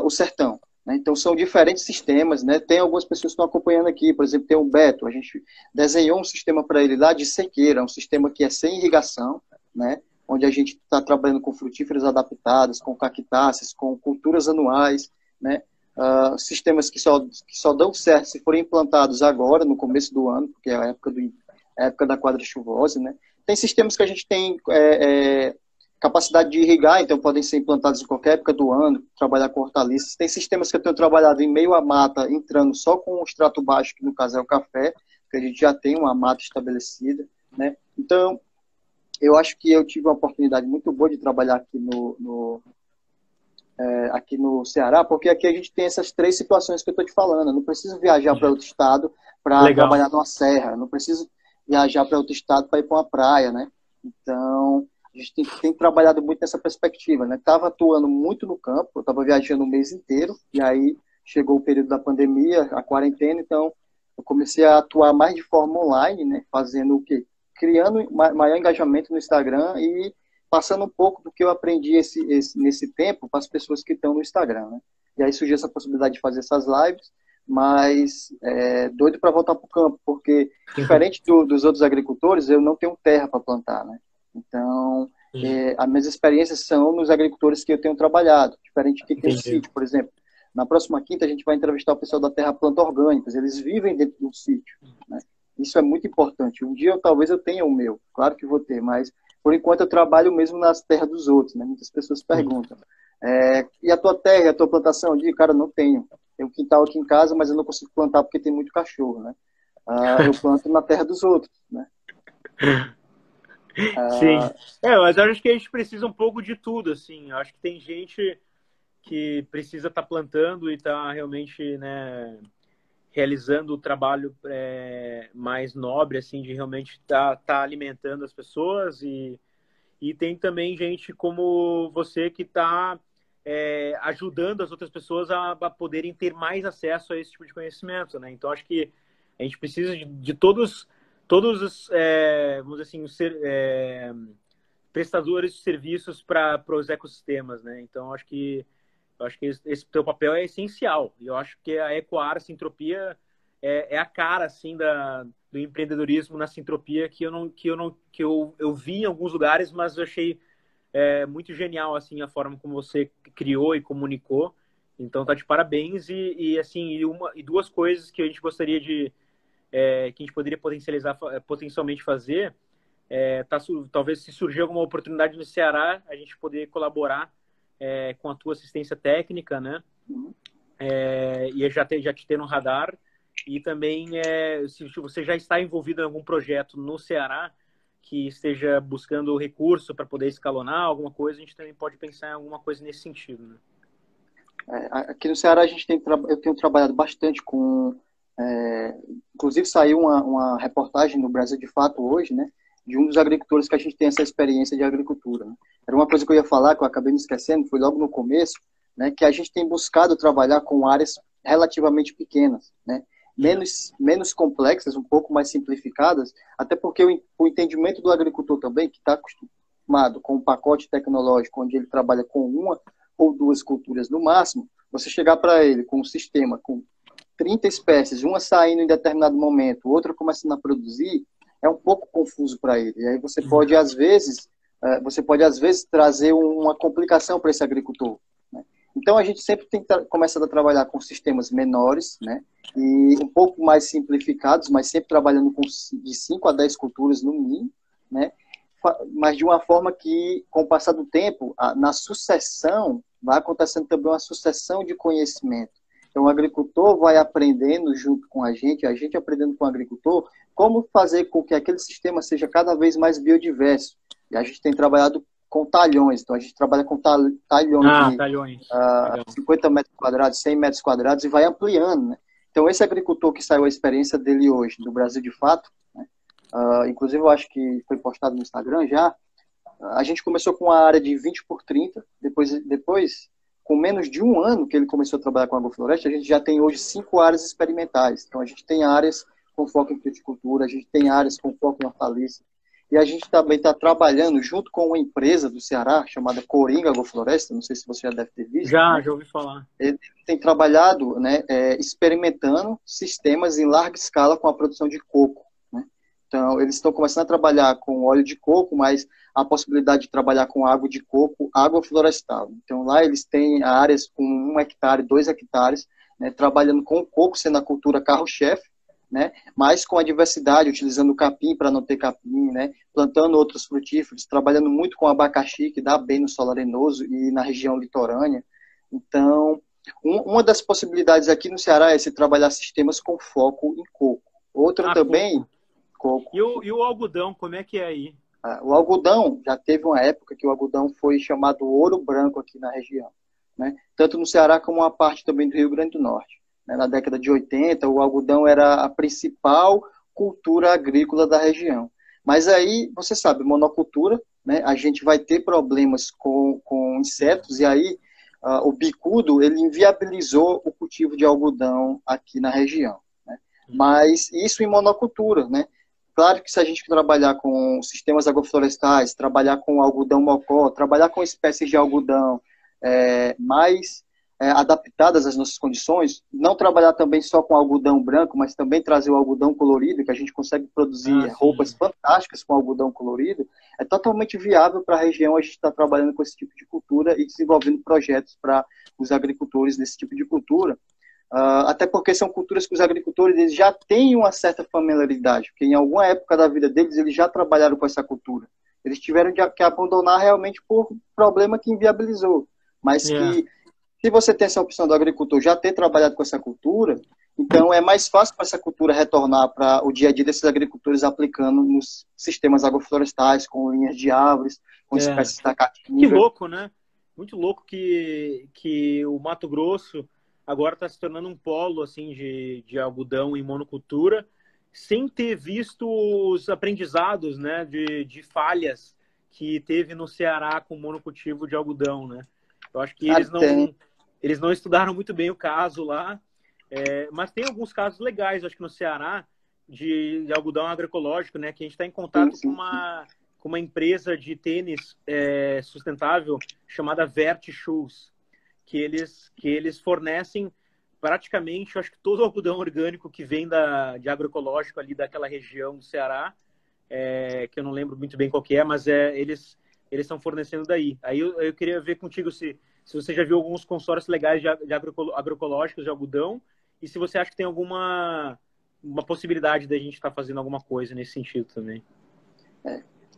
o Sertão. Então, são diferentes sistemas, né? Tem algumas pessoas que estão acompanhando aqui, por exemplo, tem o Beto, a gente desenhou um sistema para ele lá de sequeira, um sistema que é sem irrigação, né? Onde a gente está trabalhando com frutíferas adaptadas, com cactáceas, com culturas anuais, né? Sistemas que só dão certo se forem implantados agora, no começo do ano, porque é a época da quadra chuvosa, né? Tem sistemas que a gente tem capacidade de irrigar, então podem ser implantados em qualquer época do ano, trabalhar com hortaliças. Tem sistemas que eu tenho trabalhado em meio à mata, entrando só com o extrato baixo, que no caso é o café, que a gente já tem uma mata estabelecida, né? Então, eu acho que eu tive uma oportunidade muito boa de trabalhar aqui no Ceará, porque aqui a gente tem essas 3 situações que eu estou te falando. Eu não preciso viajar para outro estado para trabalhar numa serra, eu não preciso viajar para outro estado para ir para uma praia, né? Então, a gente tem trabalhado muito nessa perspectiva, né? Estava atuando muito no campo, eu estava viajando o mês inteiro, e aí chegou o período da pandemia, a quarentena, então eu comecei a atuar mais de forma online, né? Fazendo o quê? Criando maior engajamento no Instagram e passando um pouco do que eu aprendi nesse tempo para as pessoas que estão no Instagram, né? E aí surgiu essa possibilidade de fazer essas lives, mas doido para voltar para o campo, porque diferente dos outros agricultores, eu não tenho terra para plantar, né? Então, as minhas experiências são nos agricultores que eu tenho trabalhado, diferente de quem tem um sítio, por exemplo. Na próxima quinta, a gente vai entrevistar o pessoal da Terra Planta Orgânicas, eles vivem dentro de um sítio, né? Isso é muito importante. Um dia, talvez eu tenha o meu, claro que vou ter, mas por enquanto eu trabalho mesmo nas terras dos outros, né? Muitas pessoas perguntam, e a tua terra, a tua plantação? Eu digo, cara, não tenho. Tem um quintal aqui em casa, mas eu não consigo plantar porque tem muito cachorro, né? Eu planto na terra dos outros, né? Sim. Mas eu acho que a gente precisa um pouco de tudo, assim. Eu acho que tem gente que precisa estar plantando e estar realmente, né, realizando o trabalho mais nobre, assim, de realmente estar alimentando as pessoas. E tem também gente como você que está ajudando as outras pessoas a poderem ter mais acesso a esse tipo de conhecimento, né? Então, acho que a gente precisa de todos os, vamos dizer assim, prestadores de serviços para os ecossistemas, né? Então, acho que esse teu papel é essencial. E eu acho que a Ecoar, a Sintropia, é a cara, assim, do empreendedorismo na Sintropia que eu vi em alguns lugares, mas eu achei muito genial, assim, a forma como você criou e comunicou. Então, tá de parabéns. E assim, e 2 coisas que a gente gostaria de que a gente poderia potencialmente fazer, talvez se surgir alguma oportunidade no Ceará, a gente poder colaborar com a tua assistência técnica, né? E já te ter no radar. E também, se você já está envolvido em algum projeto no Ceará que esteja buscando recurso para poder escalonar alguma coisa, a gente também pode pensar em alguma coisa nesse sentido, né? Aqui no Ceará eu tenho trabalhado bastante com... inclusive saiu uma reportagem no Brasil de Fato hoje, né? De um dos agricultores que a gente tem essa experiência de agricultura, né? Era uma coisa que eu ia falar, que eu acabei me esquecendo, foi logo no começo, né? Que a gente tem buscado trabalhar com áreas relativamente pequenas, né? Menos complexas, um pouco mais simplificadas, até porque o entendimento do agricultor também, que está acostumado com um pacote tecnológico onde ele trabalha com uma ou duas culturas no máximo, você chegar para ele com um sistema com 30 espécies, uma saindo em determinado momento, outra começando a produzir, é um pouco confuso para ele. E aí você pode, às vezes, trazer uma complicação para esse agricultor, né? Então, a gente sempre tem começado a trabalhar com sistemas menores, né? E um pouco mais simplificados, mas sempre trabalhando de 5 a 10 culturas no mínimo, né? Mas de uma forma que, com o passar do tempo, na sucessão, vai acontecendo também uma sucessão de conhecimento. Então, o agricultor vai aprendendo junto com a gente aprendendo com o agricultor, como fazer com que aquele sistema seja cada vez mais biodiverso. E a gente tem trabalhado com talhões. Então, a gente trabalha com talhões de talhões. 50 metros quadrados, 100 metros quadrados, e vai ampliando, né? Então, esse agricultor que saiu a experiência dele hoje, do Brasil de Fato, né? Inclusive, eu acho que foi postado no Instagram já, a gente começou com uma área de 20 por 30, depois, com menos de um ano que ele começou a trabalhar com agrofloresta, a gente já tem hoje 5 áreas experimentais. Então, a gente tem áreas com foco em fruticultura, a gente tem áreas com foco em hortaliça, e a gente também está trabalhando junto com uma empresa do Ceará, chamada Coringa Agrofloresta, não sei se você já deve ter visto. Já ouvi falar. Ele tem trabalhado, né, experimentando sistemas em larga escala com a produção de coco, né? Então, eles estão começando a trabalhar com óleo de coco, mas a possibilidade de trabalhar com água de coco, água florestal. Então, lá eles têm áreas com 1 hectare, 2 hectares, né, trabalhando com o coco sendo a cultura carro-chefe, né, mas com a diversidade, utilizando o capim para não ter capim, né, plantando outros frutíferos, trabalhando muito com abacaxi, que dá bem no solo arenoso e na região litorânea. Então, uma das possibilidades aqui no Ceará é se trabalhar sistemas com foco em coco. Outra também, coco. E o algodão, como é que é aí? O algodão, já teve uma época que o algodão foi chamado ouro branco aqui na região, né, tanto no Ceará como uma parte também do Rio Grande do Norte. Na década de 80, o algodão era a principal cultura agrícola da região. Mas aí, você sabe, monocultura, né, a gente vai ter problemas com insetos, e aí o bicudo, ele inviabilizou o cultivo de algodão aqui na região, né? Mas isso em monocultura, né? Claro que se a gente trabalhar com sistemas agroflorestais, trabalhar com algodão mocó, trabalhar com espécies de algodão mais adaptadas às nossas condições, não trabalhar também só com algodão branco, mas também trazer o algodão colorido, que a gente consegue produzir roupas fantásticas com algodão colorido, é totalmente viável para a região. A gente está trabalhando com esse tipo de cultura e desenvolvendo projetos para os agricultores desse tipo de cultura, até porque são culturas que os agricultores eles já têm uma certa familiaridade, porque em alguma época da vida deles eles já trabalharam com essa cultura. Eles tiveram que abandonar realmente por problema que inviabilizou, mas que se você tem essa opção do agricultor já ter trabalhado com essa cultura, então é mais fácil para essa cultura retornar para o dia a dia desses agricultores aplicando nos sistemas agroflorestais, com linhas de árvores, com espécies da caatinga. Que louco, né? Muito louco que o Mato Grosso agora está se tornando um polo assim, de algodão em monocultura, sem ter visto os aprendizados, né, de falhas que teve no Ceará com monocultivo de algodão, né? Eu acho que eles não estudaram muito bem o caso lá, mas tem alguns casos legais, acho que no Ceará, de algodão agroecológico, né? Que a gente está em contato com uma empresa de tênis sustentável chamada Vert Shoes, que eles fornecem praticamente, acho que todo o algodão orgânico que vem de agroecológico ali daquela região do Ceará, que eu não lembro muito bem qual que é, mas eles estão fornecendo daí. Aí eu queria ver contigo se você já viu alguns consórcios legais de agroecológicos de algodão, e se você acha que tem alguma uma possibilidade da gente estar fazendo alguma coisa nesse sentido também.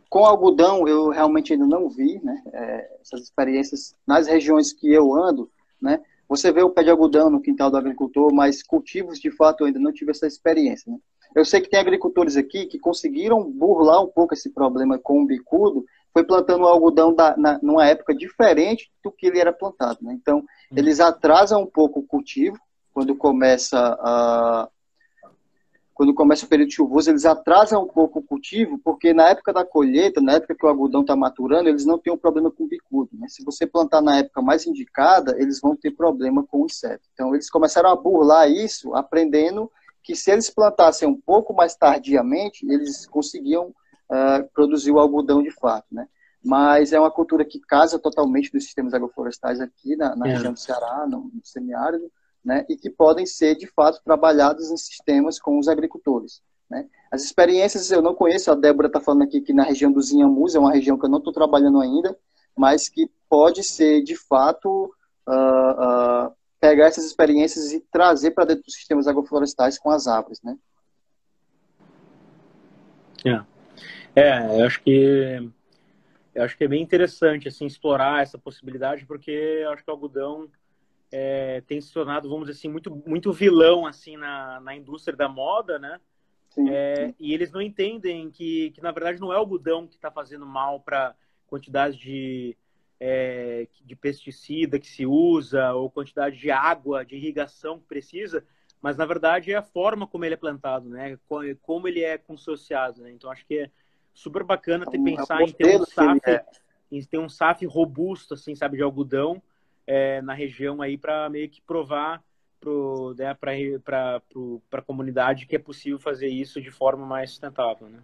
Com algodão, eu realmente ainda não vi, né, essas experiências nas regiões que eu ando, né, você vê o pé de algodão no quintal do agricultor, mas cultivos, de fato, eu ainda não tive essa experiência, né. Eu sei que tem agricultores aqui que conseguiram burlar um pouco esse problema com o bicudo, foi plantando o algodão numa época diferente do que ele era plantado, né. Então, eles atrasam um pouco o cultivo, quando começa o período chuvoso, eles atrasam um pouco o cultivo, porque na época da colheita, na época que o algodão está maturando, eles não têm um problema com bicudo, né? Se você plantar na época mais indicada, eles vão ter problema com o inseto. Então, eles começaram a burlar isso, aprendendo que se eles plantassem um pouco mais tardiamente, eles conseguiam produzir o algodão de fato, né? Mas é uma cultura que casa totalmente dos sistemas agroflorestais aqui na região do Ceará, no semiárido, né, e que podem ser, de fato, trabalhados em sistemas com os agricultores, né. As experiências eu não conheço, a Débora está falando aqui que na região dos Inhamus, é uma região que eu não estou trabalhando ainda, mas que pode ser, de fato, pegar essas experiências e trazer para dentro dos sistemas agroflorestais com as árvores, né. Eu acho que é bem interessante assim, explorar essa possibilidade, porque eu acho que o algodão tem se tornado, vamos dizer assim, muito vilão assim na indústria da moda, né? Sim. E eles não entendem que na verdade não é o algodão que está fazendo mal para quantidade de pesticida que se usa ou quantidade de água, de irrigação que precisa, mas na verdade é a forma como ele é plantado, né? Como ele é consorciado, né? Então acho que é super bacana pensar em ter um SAF robusto, assim, sabe, de algodão na região aí para meio que provar para a comunidade que é possível fazer isso de forma mais sustentável, né?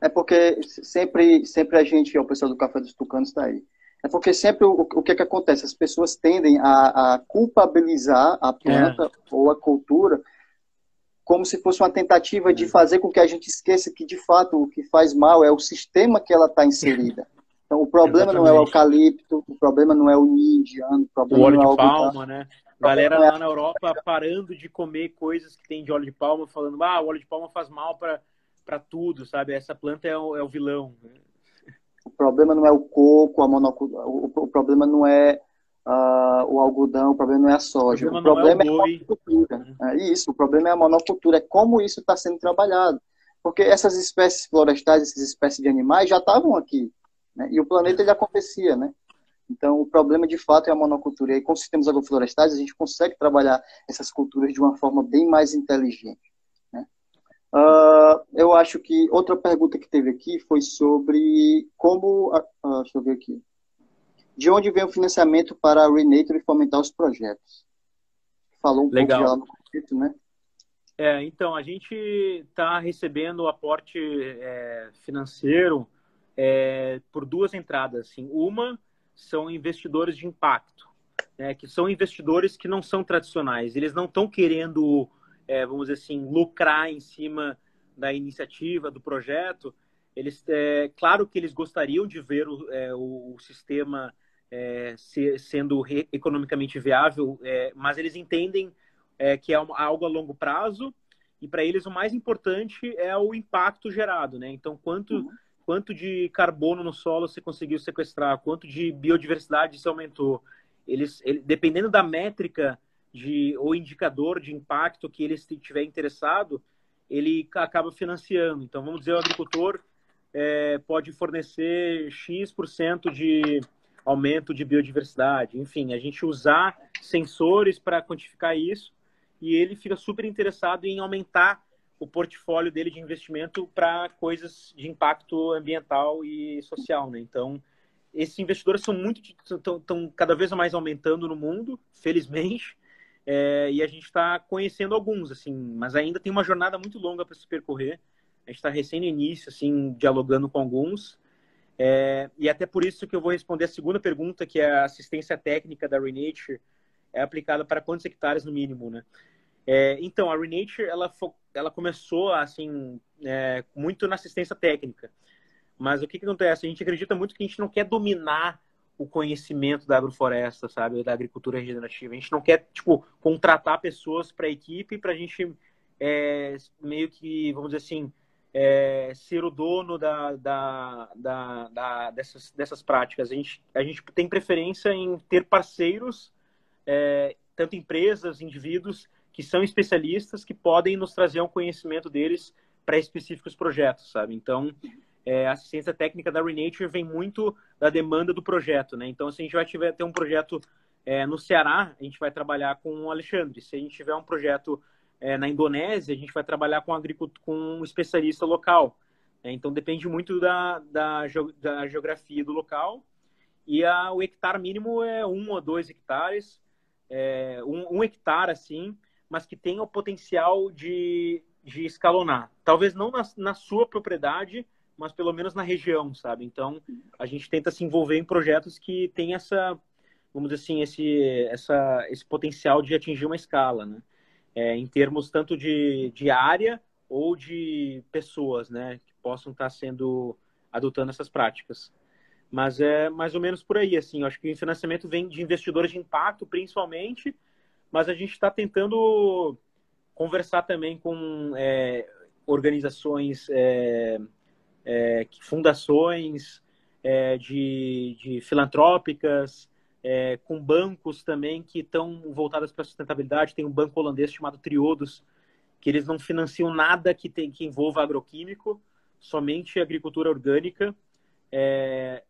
É porque sempre a gente, o pessoal do Café dos Tucanos está aí. É porque sempre o que acontece? As pessoas tendem a culpabilizar a planta ou a cultura como se fosse uma tentativa de fazer com que a gente esqueça que, de fato, o que faz mal é o sistema que ela está inserida. Então, o problema não é o eucalipto, o problema não é o ninho indiano, o problema óleo não é o de palma, né? Galera lá na Europa parando de comer coisas que tem de óleo de palma, falando, o óleo de palma faz mal para tudo, sabe? Essa planta é o vilão. O problema não é o coco, a monocultura, o problema não é o algodão, o problema não é a soja. O problema é a monocultura. Isso, o problema é a monocultura, é como isso está sendo trabalhado. Porque essas espécies florestais, essas espécies de animais já estavam aqui, né? E o planeta ele acontecia, né? Então, o problema de fato é a monocultura. E aí, com sistemas agroflorestais, a gente consegue trabalhar essas culturas de uma forma bem mais inteligente, né? Eu acho que outra pergunta que teve aqui foi sobre como... deixa eu ver aqui. De onde vem o financiamento para a Renature e fomentar os projetos? Falou um pouco já no conceito, né? Então, a gente está recebendo o aporte financeiro por duas entradas. Assim. Uma são investidores de impacto, né, que são investidores que não são tradicionais. Eles não estão querendo, vamos dizer assim, lucrar em cima da iniciativa, do projeto. Eles, claro que eles gostariam de ver o sistema sendo economicamente viável, mas eles entendem que é algo a longo prazo, e para eles o mais importante é o impacto gerado, né? Então, quanto de carbono no solo você conseguiu sequestrar, quanto de biodiversidade se aumentou. Dependendo da métrica ou indicador de impacto que ele estiver interessado, ele acaba financiando. Então, vamos dizer, o agricultor pode fornecer X% de aumento de biodiversidade. Enfim, a gente usar sensores para quantificar isso, e ele fica super interessado em aumentar o portfólio dele de investimento para coisas de impacto ambiental e social, né? Então, esses investidores estão cada vez mais aumentando no mundo, felizmente, e a gente está conhecendo alguns, assim, mas ainda tem uma jornada muito longa para se percorrer. A gente está recém no início, assim, dialogando com alguns, e até por isso que eu vou responder a segunda pergunta, que é a assistência técnica da Renature é aplicada para quantos hectares no mínimo, né? Então, a Renature, ela começou, assim, muito na assistência técnica. Mas o que acontece? A gente acredita muito que a gente não quer dominar o conhecimento da agrofloresta, sabe? Da agricultura regenerativa. A gente não quer, tipo, contratar pessoas para a equipe para a gente meio que, vamos dizer assim, ser o dono dessas práticas. A gente tem preferência em ter parceiros, tanto empresas, indivíduos, que são especialistas, que podem nos trazer um conhecimento deles para específicos projetos, sabe? Então, a assistência técnica da Renature vem muito da demanda do projeto, né? Então, se a gente vai ter um projeto no Ceará, a gente vai trabalhar com o Alexandre. Se a gente tiver um projeto na Indonésia, a gente vai trabalhar com um especialista local. Então, depende muito da geografia do local. E o hectare mínimo é 1 ou 2 hectares. Um hectare, assim, mas que tenha o potencial de escalonar. Talvez não na sua propriedade, mas pelo menos na região, sabe? Então, a gente tenta se envolver em projetos que têm vamos dizer assim, esse potencial de atingir uma escala, né? Em termos tanto de área ou de pessoas, né? Que possam estar adotando essas práticas. Mas é mais ou menos por aí, assim. Eu acho que o financiamento vem de investidores de impacto, principalmente, mas a gente está tentando conversar também com organizações, fundações de filantrópicas, com bancos também que estão voltadas para a sustentabilidade. Tem um banco holandês chamado Triodos, que eles não financiam nada que envolva agroquímico, somente agricultura orgânica.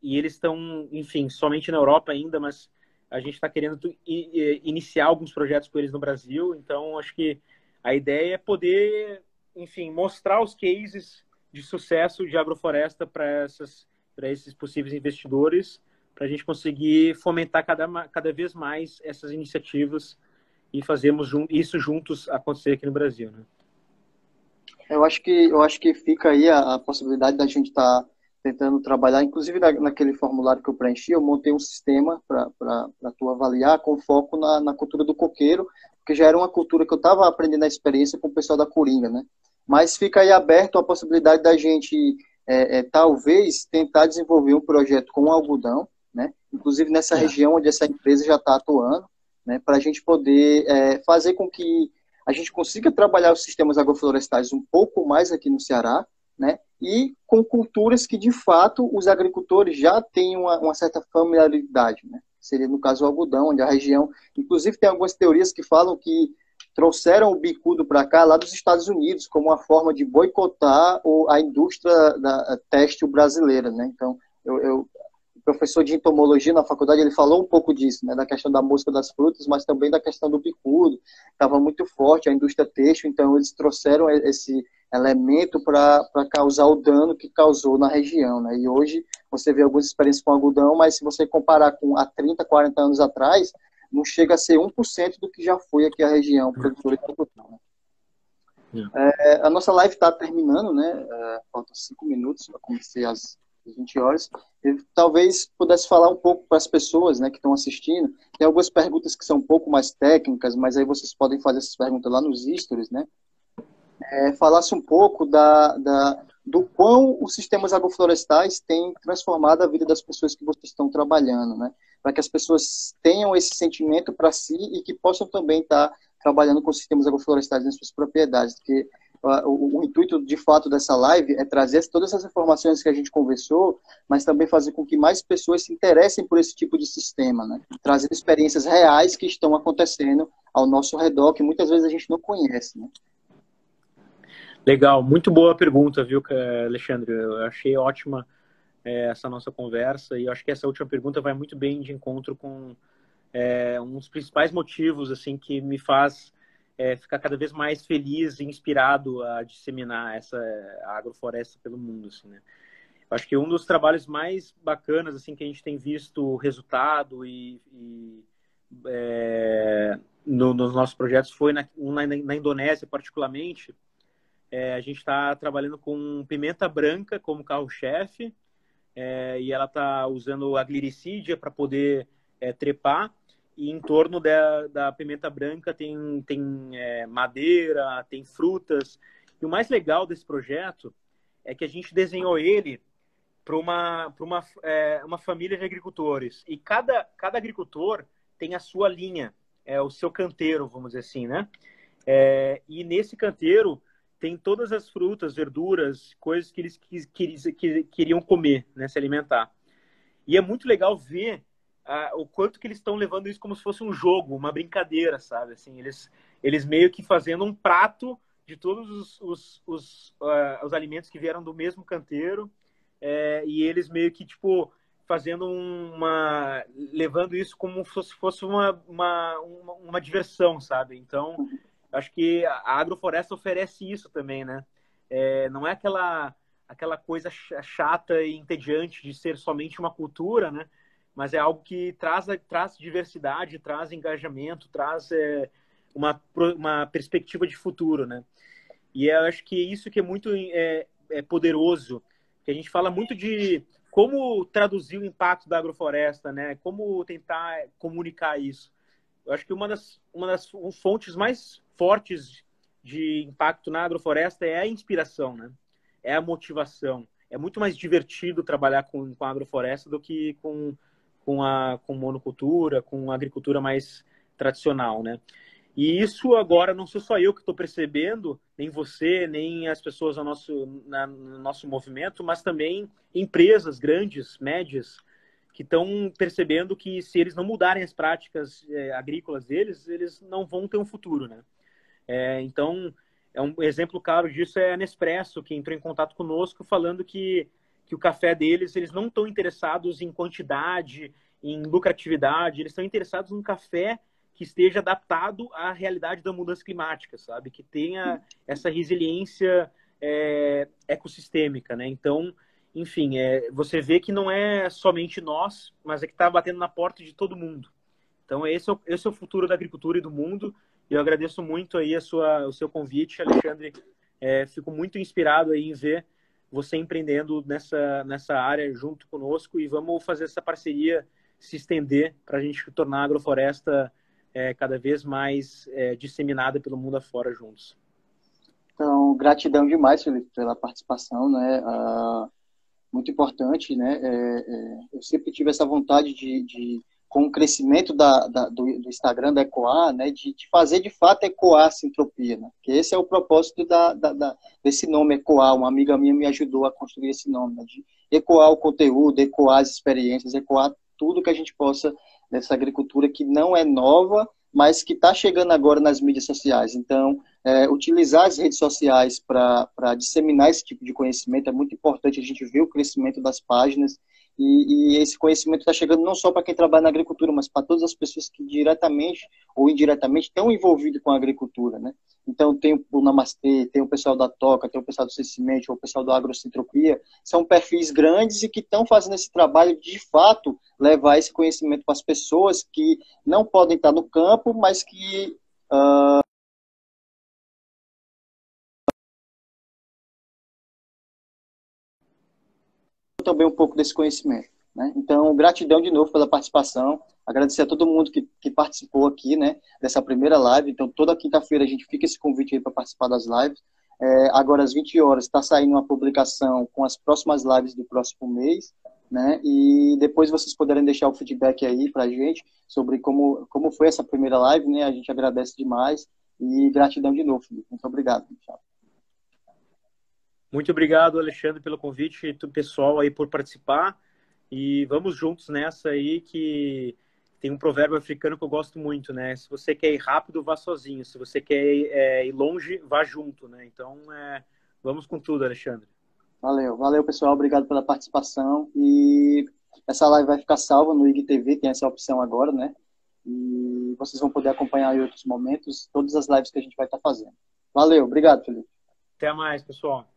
E eles estão, enfim, somente na Europa ainda, mas a gente está querendo iniciar alguns projetos com eles no Brasil. Então, acho que a ideia é poder, enfim, mostrar os cases de sucesso de agrofloresta para esses possíveis investidores, para a gente conseguir fomentar cada vez mais essas iniciativas e fazermos isso juntos acontecer aqui no Brasil, né? Eu acho que fica aí a possibilidade da gente estar tentando trabalhar, inclusive naquele formulário que eu preenchi, eu montei um sistema para tu avaliar com foco na cultura do coqueiro, porque já era uma cultura que eu estava aprendendo a experiência com o pessoal da Coringa, né? Mas fica aí aberto a possibilidade da gente, talvez, tentar desenvolver um projeto com algodão, né? Inclusive nessa região onde essa empresa já está atuando, né? Para a gente poder fazer com que a gente consiga trabalhar os sistemas agroflorestais um pouco mais aqui no Ceará, né? E com culturas que, de fato, os agricultores já têm uma certa familiaridade, né? Seria, no caso, o algodão, onde a região... Inclusive, tem algumas teorias que falam que trouxeram o bicudo para cá, lá dos Estados Unidos, como uma forma de boicotar a indústria da têxtil brasileira, né? Então, o professor de entomologia na faculdade, ele falou um pouco disso, né? Da questão da mosca das frutas, mas também da questão do bicudo. Estava muito forte a indústria têxtil, então eles trouxeram esse elemento para causar o dano que causou na região, né? E hoje você vê algumas experiências com algodão, mas se você comparar com há 30, 40 anos atrás, não chega a ser 1% do que já foi aqui a região produtora de algodão, né? A nossa live está terminando, né? Faltam 5 minutos para começar às 20 horas. Eu talvez pudesse falar um pouco para as pessoas, né, que estão assistindo. Tem algumas perguntas que são um pouco mais técnicas, mas aí vocês podem fazer essas perguntas lá nos stories, né? Falasse um pouco do quão os sistemas agroflorestais têm transformado a vida das pessoas que vocês estão trabalhando, né? Para que as pessoas tenham esse sentimento para si e que possam também estar trabalhando com sistemas agroflorestais nas suas propriedades, porque o intuito, de fato, dessa live é trazer todas essas informações que a gente conversou, mas também fazer com que mais pessoas se interessem por esse tipo de sistema, né? Trazer experiências reais que estão acontecendo ao nosso redor, que muitas vezes a gente não conhece, né? Legal, muito boa pergunta, viu, Alexandre? Eu achei ótima essa nossa conversa e eu acho que essa última pergunta vai muito bem de encontro com um dos principais motivos assim que me faz ficar cada vez mais feliz e inspirado a disseminar a agrofloresta pelo mundo, assim, né? Eu acho que um dos trabalhos mais bacanas assim que a gente tem visto resultado nos nossos projetos foi na Indonésia, particularmente. A gente está trabalhando com pimenta branca como carro-chefe, e ela está usando a gliricídia para poder trepar. E em torno da pimenta branca tem madeira, tem frutas. E o mais legal desse projeto é que a gente desenhou ele para uma família de agricultores. E cada agricultor tem a sua linha, o seu canteiro, vamos dizer assim, né? E nesse canteiro tem todas as frutas, verduras, coisas que eles queriam comer, né, se alimentar. E é muito legal ver o quanto que eles estão levando isso como se fosse um jogo, uma brincadeira, sabe? Assim, eles meio que fazendo um prato de todos os alimentos que vieram do mesmo canteiro, e eles meio que, tipo, fazendo levando isso como se fosse uma diversão, sabe? Então, acho que a agrofloresta oferece isso também, né? Não é aquela coisa chata e entediante de ser somente uma cultura, né? Mas é algo que traz diversidade, traz engajamento, traz uma perspectiva de futuro, né? E eu acho que isso que é muito poderoso, que a gente fala muito de como traduzir o impacto da agrofloresta, né? Como tentar comunicar isso. Eu acho que uma das fontes mais fortes de impacto na agrofloresta é a inspiração, né? É a motivação. É muito mais divertido trabalhar com a agrofloresta do que com monocultura, com agricultura mais tradicional, né? E isso agora não sou só eu que estou percebendo, nem você, nem as pessoas no nosso movimento, mas também empresas grandes, médias, que estão percebendo que se eles não mudarem as práticas agrícolas deles, eles não vão ter um futuro, né? Então, um exemplo claro disso é a Nespresso, que entrou em contato conosco falando que o café deles, eles não estão interessados em quantidade, em lucratividade, eles estão interessados num café que esteja adaptado à realidade da mudança climática, sabe? Que tenha essa resiliência ecossistêmica, né? Então, enfim, você vê que não é somente nós, mas é que está batendo na porta de todo mundo. Então, esse é o futuro da agricultura e do mundo. E eu agradeço muito aí o seu convite, Alexandre. Fico muito inspirado aí em ver você empreendendo nessa área junto conosco e vamos fazer essa parceria se estender para a gente tornar a agrofloresta cada vez mais disseminada pelo mundo afora juntos. Então, gratidão demais, Felipe, pela participação, né? Muito importante, né? Eu sempre tive essa vontade com o crescimento do Instagram, da Ecoar, né? De fazer, de fato, ecoar a Sintropia, né? Que esse é o propósito desse nome, Ecoar. Uma amiga minha me ajudou a construir esse nome, né? De ecoar o conteúdo, ecoar as experiências, ecoar tudo que a gente possa nessa agricultura que não é nova, mas que está chegando agora nas mídias sociais. Então, utilizar as redes sociais para disseminar esse tipo de conhecimento é muito importante. A gente vê o crescimento das páginas e esse conhecimento está chegando não só para quem trabalha na agricultura, mas para todas as pessoas que diretamente ou indiretamente estão envolvidos com a agricultura, né? Então, tem o Namastê, tem o pessoal da Toca, tem o pessoal do Cessimente, ou o pessoal do Agrocentropia, são perfis grandes e que estão fazendo esse trabalho de fato levar esse conhecimento para as pessoas que não podem estar no campo, mas que também um pouco desse conhecimento, né? Então, gratidão de novo pela participação, agradecer a todo mundo que participou aqui, né, dessa primeira live. Então, toda quinta-feira a gente fica esse convite aí para participar das lives. Agora, às 20 horas, está saindo uma publicação com as próximas lives do próximo mês, né? E depois vocês poderem deixar o feedback aí para a gente sobre como foi essa primeira live, né? A gente agradece demais e gratidão de novo, Felipe. Muito obrigado. Tchau. Muito obrigado, Alexandre, pelo convite e pessoal aí por participar. E vamos juntos nessa aí, que tem um provérbio africano que eu gosto muito, né? Se você quer ir rápido, vá sozinho. Se você quer ir longe, vá junto, né? Então, vamos com tudo, Alexandre. Valeu, pessoal. Obrigado pela participação. E essa live vai ficar salva no IGTV, tem essa opção agora, né? E vocês vão poder acompanhar em outros momentos todas as lives que a gente vai estar fazendo. Valeu, obrigado, Felipe. Até mais, pessoal.